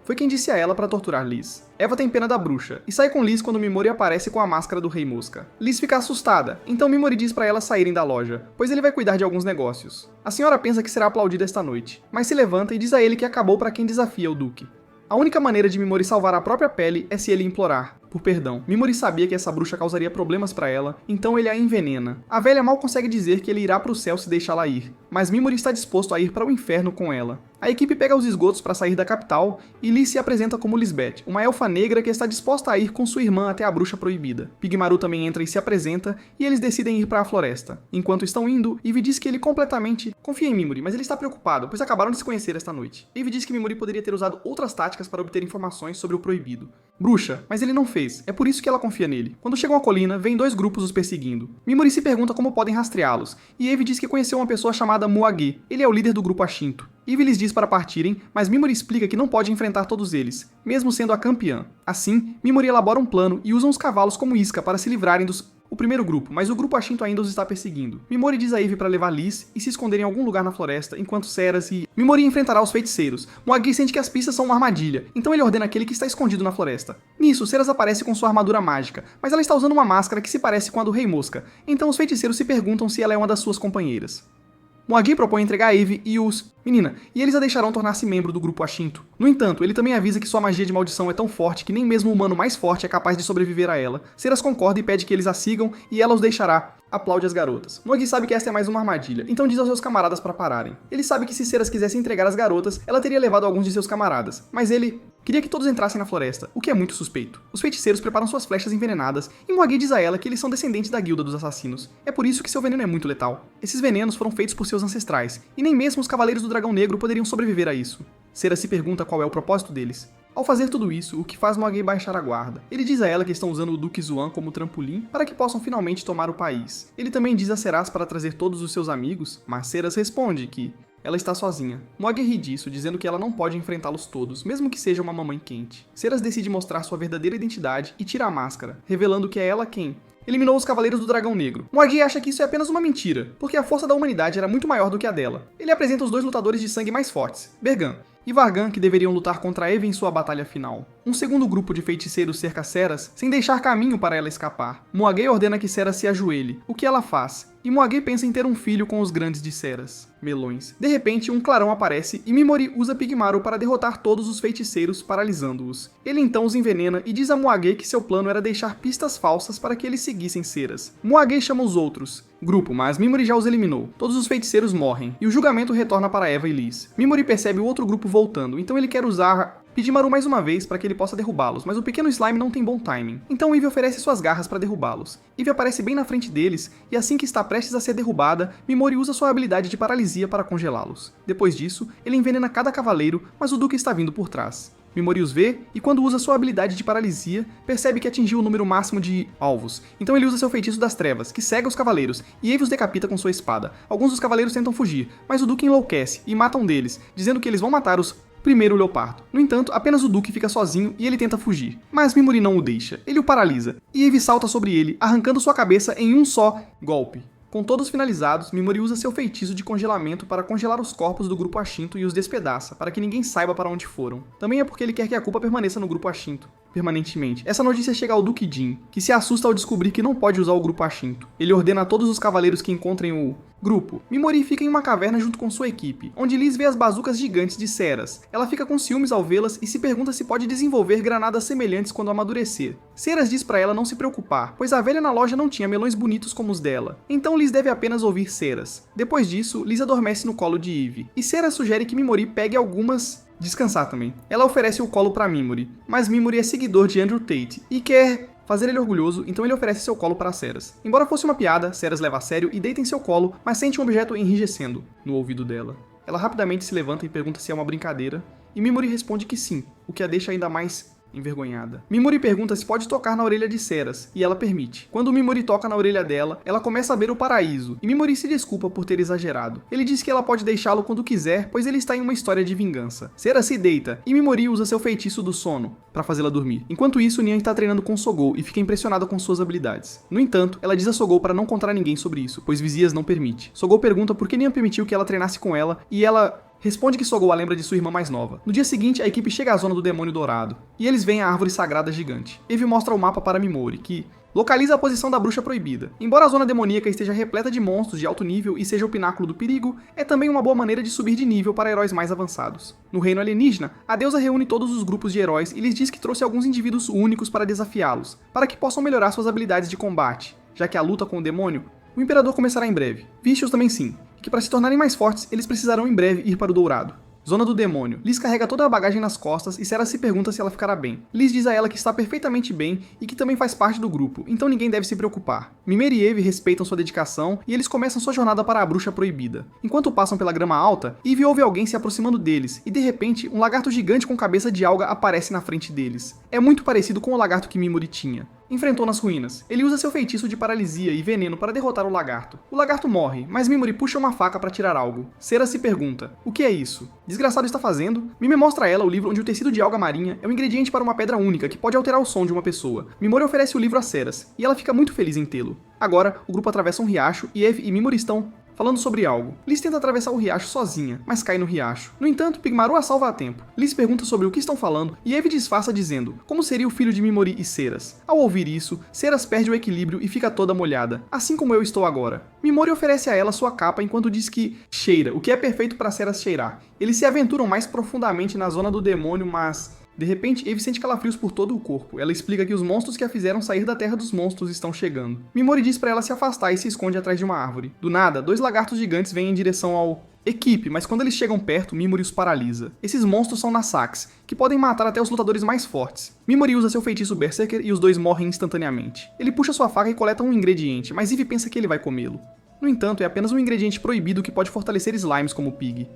foi quem disse a ela para torturar Liz. Eva tem pena da bruxa, e sai com Liz quando Mimori aparece com a máscara do Rei Mosca. Liz fica assustada, então Mimori diz para elas saírem da loja, pois ele vai cuidar de alguns negócios. A senhora pensa que será aplaudida esta noite, mas se levanta e diz a ele que acabou para quem desafia o Duque. A única maneira de Mimori salvar a própria pele é se ele implorar por perdão. Mimori sabia que essa bruxa causaria problemas para ela, então ele a envenena. A velha mal consegue dizer que ele irá para o céu se deixá-la ir, mas Mimori está disposto a ir para o inferno com ela. A equipe pega os esgotos para sair da capital e Liz se apresenta como Lisbeth, uma elfa negra que está disposta a ir com sua irmã até a bruxa proibida. Pigmaru também entra e se apresenta e eles decidem ir para a floresta. Enquanto estão indo, Eve diz que ele completamente confia em Mimori, mas ele está preocupado, pois acabaram de se conhecer esta noite. Eve diz que Mimori poderia ter usado outras táticas para obter informações sobre o proibido. Bruxa, mas ele não fez, é por isso que ela confia nele. Quando chegam à colina, vem dois grupos os perseguindo. Mimori se pergunta como podem rastreá-los, e Eve diz que conheceu uma pessoa chamada Muage, ele é o líder do grupo Ashinto. Eve lhes diz para partirem, mas Mimori explica que não pode enfrentar todos eles, mesmo sendo a campeã. Assim, Mimori elabora um plano e usa os cavalos como isca para se livrarem o primeiro grupo, mas o grupo Ashinto ainda os está perseguindo. Mimori diz a Eve para levar Liz e se esconder em algum lugar na floresta, enquanto Ceras e Mimori enfrentará os feiticeiros. Muagi sente que as pistas são uma armadilha, então ele ordena aquele que está escondido na floresta. Nisso, Ceras aparece com sua armadura mágica, mas ela está usando uma máscara que se parece com a do Rei Mosca, então os feiticeiros se perguntam se ela é uma das suas companheiras. Muagi propõe entregar a Eve e e eles a deixarão tornar-se membro do grupo Ashinto. No entanto, ele também avisa que sua magia de maldição é tão forte que nem mesmo o humano mais forte é capaz de sobreviver a ela. Ceras concorda e pede que eles a sigam e ela os deixará. Aplaude as garotas. Muagi sabe que esta é mais uma armadilha, então diz aos seus camaradas para pararem. Ele sabe que se Ceras quisesse entregar as garotas, ela teria levado alguns de seus camaradas, mas ele queria que todos entrassem na floresta, o que é muito suspeito. Os feiticeiros preparam suas flechas envenenadas e Muagi diz a ela que eles são descendentes da guilda dos assassinos. É por isso que seu veneno é muito letal. Esses venenos foram feitos por seus ancestrais, e nem mesmo os Cavaleiros do Dragão Negro poderiam sobreviver a isso. Ceras se pergunta qual é o propósito deles. Ao fazer tudo isso, o que faz Muagi baixar a guarda. Ele diz a ela que estão usando o Duque Zuan como trampolim para que possam finalmente tomar o país. Ele também diz a Ceras para trazer todos os seus amigos, mas Ceras responde que ela está sozinha. Muagi ri disso, dizendo que ela não pode enfrentá-los todos, mesmo que seja uma mamãe quente. Ceras decide mostrar sua verdadeira identidade e tira a máscara, revelando que é ela quem eliminou os Cavaleiros do Dragão Negro. Muagi acha que isso é apenas uma mentira, porque a força da humanidade era muito maior do que a dela. Ele apresenta os dois lutadores de sangue mais fortes, Bergan. e Vargan, que deveriam lutar contra Eve em sua batalha final. Um segundo grupo de feiticeiros cerca Ceras, sem deixar caminho para ela escapar. Moagay ordena que Ceras se ajoelhe, o que ela faz, e Moagay pensa em ter um filho com os grandes de Ceras, Melões. De repente, um clarão aparece e Mimori usa Pigmaru para derrotar todos os feiticeiros, paralisando-os. Ele então os envenena e diz a Moagay que seu plano era deixar pistas falsas para que eles seguissem Ceras. Moagay chama os outros grupo, mas Mimori já os eliminou. Todos os feiticeiros morrem, e o julgamento retorna para Eva e Liz. Mimori percebe o outro grupo voltando, então ele quer usar Pigmaru mais uma vez para que ele possa derrubá-los, mas o pequeno slime não tem bom timing. Então Eve oferece suas garras para derrubá-los. Eve aparece bem na frente deles, e assim que está prestes a ser derrubada, Mimori usa sua habilidade de paralisia para congelá-los. Depois disso, ele envenena cada cavaleiro, mas o Duque está vindo por trás. Mimori os vê, e quando usa sua habilidade de paralisia, percebe que atingiu o número máximo de alvos. Então ele usa seu feitiço das trevas, que cega os cavaleiros, e Eve os decapita com sua espada. Alguns dos cavaleiros tentam fugir, mas o Duque enlouquece e mata um deles, dizendo que eles vão matar os primeiro leopardo. No entanto, apenas o Duque fica sozinho e ele tenta fugir. Mas Mimori não o deixa, ele o paralisa, e Eve salta sobre ele, arrancando sua cabeça em um só golpe. Com todos finalizados, Mimori usa seu feitiço de congelamento para congelar os corpos do grupo Ashinto e os despedaça, para que ninguém saiba para onde foram. Também é porque ele quer que a culpa permaneça no grupo Ashinto permanentemente. Essa notícia chega ao Duque Jin, que se assusta ao descobrir que não pode usar o grupo Ashinto. Ele ordena a todos os cavaleiros que encontrem o grupo. Mimori fica em uma caverna junto com sua equipe, onde Liz vê as bazucas gigantes de Ceras. Ela fica com ciúmes ao vê-las e se pergunta se pode desenvolver granadas semelhantes quando amadurecer. Ceras diz pra ela não se preocupar, pois a velha na loja não tinha melões bonitos como os dela. Então Liz deve apenas ouvir Ceras. Depois disso, Liz adormece no colo de Eve, e Ceras sugere que Mimori pegue algumas descansar também. Ela oferece o colo pra Mimori, mas Mimori é seguidor de Andrew Tate e quer fazer ele orgulhoso, então ele oferece seu colo para Ceras. Embora fosse uma piada, Ceras leva a sério e deita em seu colo, mas sente um objeto enrijecendo no ouvido dela. Ela rapidamente se levanta e pergunta se é uma brincadeira, e Mimori responde que sim, o que a deixa ainda mais envergonhada. Mimori pergunta se pode tocar na orelha de Ceras, e ela permite. Quando Mimori toca na orelha dela, ela começa a ver o paraíso, e Mimori se desculpa por ter exagerado. Ele diz que ela pode deixá-lo quando quiser, pois ele está em uma história de vingança. Ceras se deita, e Mimori usa seu feitiço do sono para fazê-la dormir. Enquanto isso, Nyan está treinando com Sogou e fica impressionada com suas habilidades. No entanto, ela diz a Sogou para não contar a ninguém sobre isso, pois Vizias não permite. Sogou pergunta por que Nyan permitiu que ela treinasse com ela, e ela responde que Sogou a lembra de sua irmã mais nova. No dia seguinte, a equipe chega à zona do Demônio Dourado, e eles veem a árvore sagrada gigante. Eve mostra o mapa para Mimori, que localiza a posição da bruxa proibida. Embora a zona demoníaca esteja repleta de monstros de alto nível e seja o pináculo do perigo, é também uma boa maneira de subir de nível para heróis mais avançados. No reino alienígena, a deusa reúne todos os grupos de heróis e lhes diz que trouxe alguns indivíduos únicos para desafiá-los, para que possam melhorar suas habilidades de combate, já que a luta com o demônio, o Imperador começará em breve. Vicious também sim, que para se tornarem mais fortes, eles precisarão em breve ir para o Dourado. Zona do Demônio. Liz carrega toda a bagagem nas costas e Ceras se pergunta se ela ficará bem. Liz diz a ela que está perfeitamente bem e que também faz parte do grupo, então ninguém deve se preocupar. Mimeri e Eve respeitam sua dedicação e eles começam sua jornada para a Bruxa Proibida. Enquanto passam pela grama alta, Eve ouve alguém se aproximando deles e de repente um lagarto gigante com cabeça de alga aparece na frente deles. É muito parecido com o lagarto que Mimori tinha. Enfrentou nas ruínas. Ele usa seu feitiço de paralisia e veneno para derrotar o lagarto. O lagarto morre, mas Mimori puxa uma faca para tirar algo. Ceras se pergunta, o que é isso? Desgraçado está fazendo? Mimori mostra a ela o livro onde o tecido de alga marinha é um ingrediente para uma pedra única que pode alterar o som de uma pessoa. Mimori oferece o livro a Ceras, e ela fica muito feliz em tê-lo. Agora, o grupo atravessa um riacho e Eve e Mimori estão falando sobre algo. Liz tenta atravessar o riacho sozinha, mas cai no riacho. No entanto, Pigmaru a salva a tempo. Liz pergunta sobre o que estão falando e Eve disfarça dizendo como seria o filho de Mimori e Ceras. Ao ouvir isso, Ceras perde o equilíbrio e fica toda molhada, assim como eu estou agora. Mimori oferece a ela sua capa enquanto diz que cheira, o que é perfeito para Ceras cheirar. Eles se aventuram mais profundamente na zona do demônio, mas de repente, Eve sente calafrios por todo o corpo. Ela explica que os monstros que a fizeram sair da Terra dos Monstros estão chegando. Mimori diz pra ela se afastar e se esconde atrás de uma árvore. Do nada, 2 lagartos gigantes vêm em direção ao equipe, mas quando eles chegam perto, Mimori os paralisa. Esses monstros são Nasax, que podem matar até os lutadores mais fortes. Mimori usa seu feitiço Berserker e os dois morrem instantaneamente. Ele puxa sua faca e coleta um ingrediente, mas Eve pensa que ele vai comê-lo. No entanto, é apenas um ingrediente proibido que pode fortalecer slimes como Pig.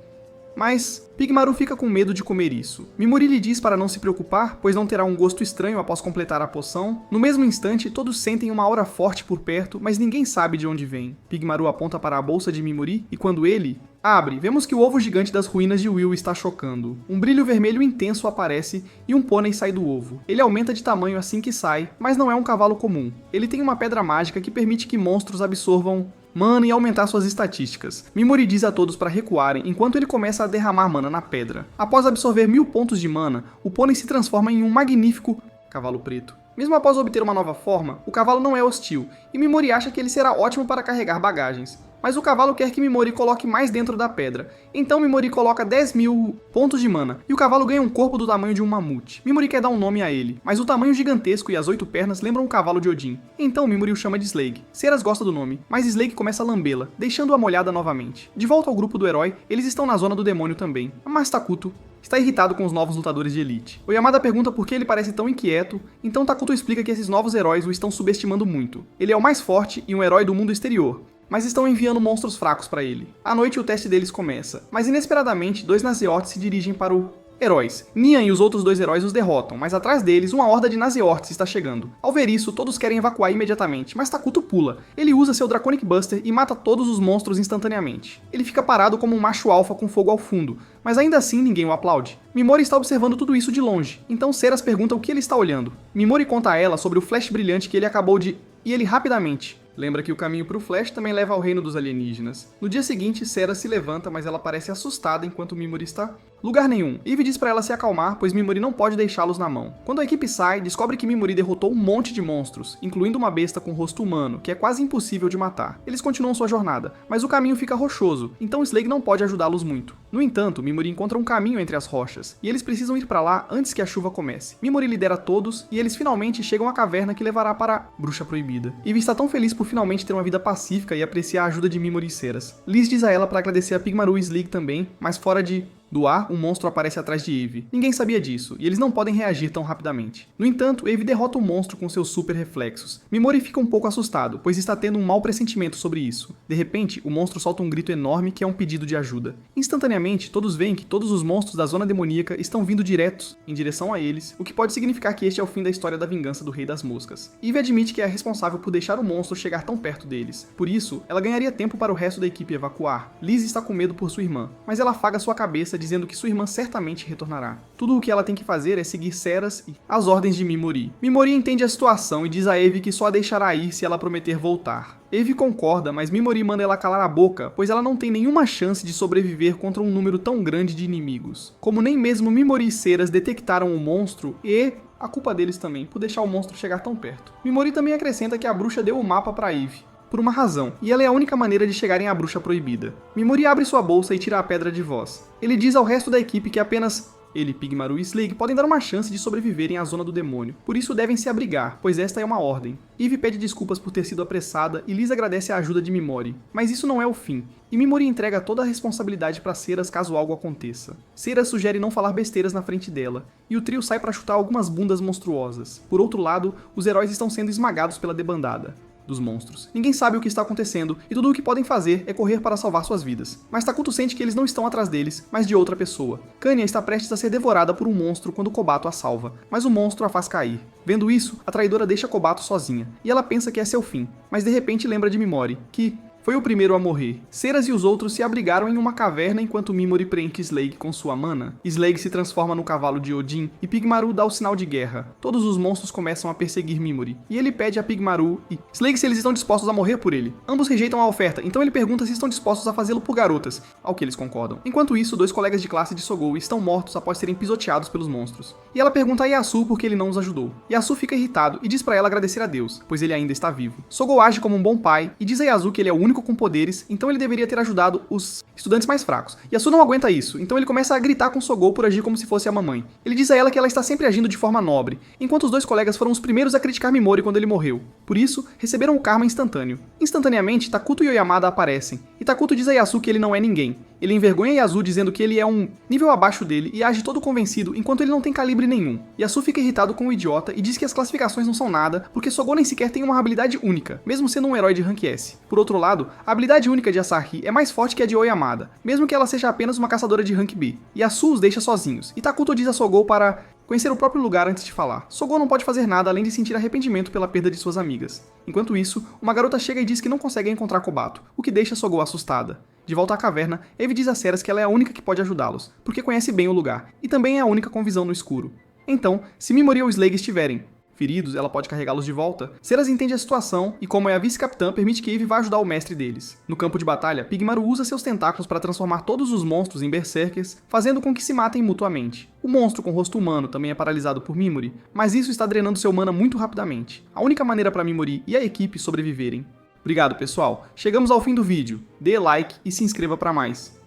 Mas Pigmaru fica com medo de comer isso. Mimori lhe diz para não se preocupar, pois não terá um gosto estranho após completar a poção. No mesmo instante, todos sentem uma aura forte por perto, mas ninguém sabe de onde vem. Pigmaru aponta para a bolsa de Mimori e quando ele abre, vemos que o ovo gigante das ruínas de Will está chocando. Um brilho vermelho intenso aparece e um pônei sai do ovo. Ele aumenta de tamanho assim que sai, mas não é um cavalo comum. Ele tem uma pedra mágica que permite que monstros absorvam mana e aumentar suas estatísticas. Mimori diz a todos para recuarem enquanto ele começa a derramar mana na pedra. Após absorver 1000 pontos de mana, o pônei se transforma em um magnífico cavalo preto. Mesmo após obter uma nova forma, o cavalo não é hostil, e Mimori acha que ele será ótimo para carregar bagagens. Mas o cavalo quer que Mimori coloque mais dentro da pedra. Então Mimori coloca 10.000 pontos de mana, e o cavalo ganha um corpo do tamanho de um mamute. Mimori quer dar um nome a ele, mas o tamanho gigantesco e as 8 pernas lembram um cavalo de Odin. Então Mimori o chama de Slag. Ceras gosta do nome, mas Slag começa a lambê-la, deixando-a molhada novamente. De volta ao grupo do herói, eles estão na zona do demônio também. Mas Takuto está irritado com os novos lutadores de elite. Oyamada pergunta por que ele parece tão inquieto, então Takuto explica que esses novos heróis o estão subestimando muito. Ele é o mais forte e um herói do mundo exterior, mas estão enviando monstros fracos para ele. À noite o teste deles começa, mas inesperadamente 2 Nazeortes se dirigem para o heróis. Nian e os outros 2 heróis os derrotam, mas atrás deles uma horda de Nazeortes está chegando. Ao ver isso, todos querem evacuar imediatamente, mas Takuto pula. Ele usa seu Draconic Buster e mata todos os monstros instantaneamente. Ele fica parado como um macho alfa com fogo ao fundo, mas ainda assim ninguém o aplaude. Mimori está observando tudo isso de longe, então Ceras pergunta o que ele está olhando. Mimori conta a ela sobre o flash brilhante que ele acabou de... e ele rapidamente lembra que o caminho para o Flash também leva ao reino dos alienígenas. No dia seguinte, Ceras se levanta, mas ela parece assustada enquanto Mimori está... lugar nenhum. Eve diz para ela se acalmar, pois Mimori não pode deixá-los na mão. Quando a equipe sai, descobre que Mimori derrotou um monte de monstros, incluindo uma besta com rosto humano, que é quase impossível de matar. Eles continuam sua jornada, mas o caminho fica rochoso, então Slag não pode ajudá-los muito. No entanto, Mimori encontra um caminho entre as rochas, e eles precisam ir para lá antes que a chuva comece. Mimori lidera todos, e eles finalmente chegam à caverna que levará para a Bruxa Proibida. Eve está tão feliz por finalmente ter uma vida pacífica e apreciar a ajuda de Mimori e Ceras. Liz diz a ela para agradecer a Pigmaru e Slag também, mas fora do ar, um monstro aparece atrás de Eve. Ninguém sabia disso, e eles não podem reagir tão rapidamente. No entanto, Eve derrota o monstro com seus super reflexos. Mimori fica um pouco assustado, pois está tendo um mau pressentimento sobre isso. De repente, o monstro solta um grito enorme que é um pedido de ajuda. Instantaneamente, todos veem que todos os monstros da zona demoníaca estão vindo diretos em direção a eles, o que pode significar que este é o fim da história da vingança do Rei das Moscas. Eve admite que é responsável por deixar o monstro chegar tão perto deles. Por isso, ela ganharia tempo para o resto da equipe evacuar. Liz está com medo por sua irmã, mas ela afaga sua cabeça dizendo que sua irmã certamente retornará. Tudo o que ela tem que fazer é seguir Ceras e as ordens de Mimori. Mimori entende a situação e diz a Eve que só a deixará ir se ela prometer voltar. Eve concorda, mas Mimori manda ela calar a boca, pois ela não tem nenhuma chance de sobreviver contra um número tão grande de inimigos. Como nem mesmo Mimori e Ceras detectaram o monstro e... a culpa deles também, por deixar o monstro chegar tão perto. Mimori também acrescenta que a bruxa deu o mapa para Eve, por uma razão, e ela é a única maneira de chegarem à Bruxa Proibida. Mimori abre sua bolsa e tira a pedra de voz. Ele diz ao resto da equipe que apenas ele, Pigmaru e Slag podem dar uma chance de sobreviverem à zona do demônio, por isso devem se abrigar, pois esta é uma ordem. Eve pede desculpas por ter sido apressada e Liz agradece a ajuda de Mimori, mas isso não é o fim, e Mimori entrega toda a responsabilidade para Ceras caso algo aconteça. Ceras sugere não falar besteiras na frente dela, e o trio sai para chutar algumas bundas monstruosas. Por outro lado, os heróis estão sendo esmagados pela debandada dos monstros. Ninguém sabe o que está acontecendo e tudo o que podem fazer é correr para salvar suas vidas. Mas Takuto sente que eles não estão atrás deles, mas de outra pessoa. Kanya está prestes a ser devorada por um monstro quando Kobato a salva, mas o monstro a faz cair. Vendo isso, a traidora deixa Kobato sozinha, e ela pensa que é seu fim, mas de repente lembra de Mimori, que foi o primeiro a morrer. Ceras e os outros se abrigaram em uma caverna enquanto Mimori preenche Slag com sua mana. Slag se transforma no cavalo de Odin e Pigmaru dá o sinal de guerra. Todos os monstros começam a perseguir Mimori, e ele pede a Pigmaru e Slag se eles estão dispostos a morrer por ele. Ambos rejeitam a oferta, então ele pergunta se estão dispostos a fazê-lo por garotas, ao que eles concordam. Enquanto isso, 2 colegas de classe de Sogou estão mortos após serem pisoteados pelos monstros. E ela pergunta a Yasu por que ele não os ajudou. Yasu fica irritado e diz pra ela agradecer a Deus, pois ele ainda está vivo. Sogou age como um bom pai e diz a Yasu que ele é o único com poderes, então ele deveria ter ajudado os estudantes mais fracos. Yasu não aguenta isso, então ele começa a gritar com Sogou por agir como se fosse a mamãe. Ele diz a ela que ela está sempre agindo de forma nobre, enquanto os 2 colegas foram os primeiros a criticar Mimori quando ele morreu. Por isso, receberam o karma instantâneo. Instantaneamente, Takuto e Oyamada aparecem, e Takuto diz a Yasu que ele não é ninguém. Ele envergonha Yasu dizendo que ele é um nível abaixo dele e age todo convencido enquanto ele não tem calibre nenhum. Yasu fica irritado com o idiota e diz que as classificações não são nada porque Sogou nem sequer tem uma habilidade única, mesmo sendo um herói de rank S. Por outro lado, a habilidade única de Asahi é mais forte que a de Oyamada, mesmo que ela seja apenas uma caçadora de rank B. Yasu os deixa sozinhos, e Takuto diz a Sogou para conhecer o próprio lugar antes de falar. Sogou não pode fazer nada além de sentir arrependimento pela perda de suas amigas. Enquanto isso, uma garota chega e diz que não consegue encontrar Kobato, o que deixa Sogou assustada. De volta à caverna, Eve diz a Ceras que ela é a única que pode ajudá-los, porque conhece bem o lugar, e também é a única com visão no escuro. Então, se Mimori ou Slag estiverem Feridos, ela pode carregá-los de volta. Ceras entende a situação e, como é a vice-capitã, permite que Eve vá ajudar o mestre deles. No campo de batalha, Pigmaru usa seus tentáculos para transformar todos os monstros em berserkers, fazendo com que se matem mutuamente. O monstro com rosto humano também é paralisado por Mimuri, mas isso está drenando seu mana muito rapidamente. A única maneira para Mimuri e a equipe sobreviverem. Obrigado, pessoal. Chegamos ao fim do vídeo. Dê like e se inscreva para mais.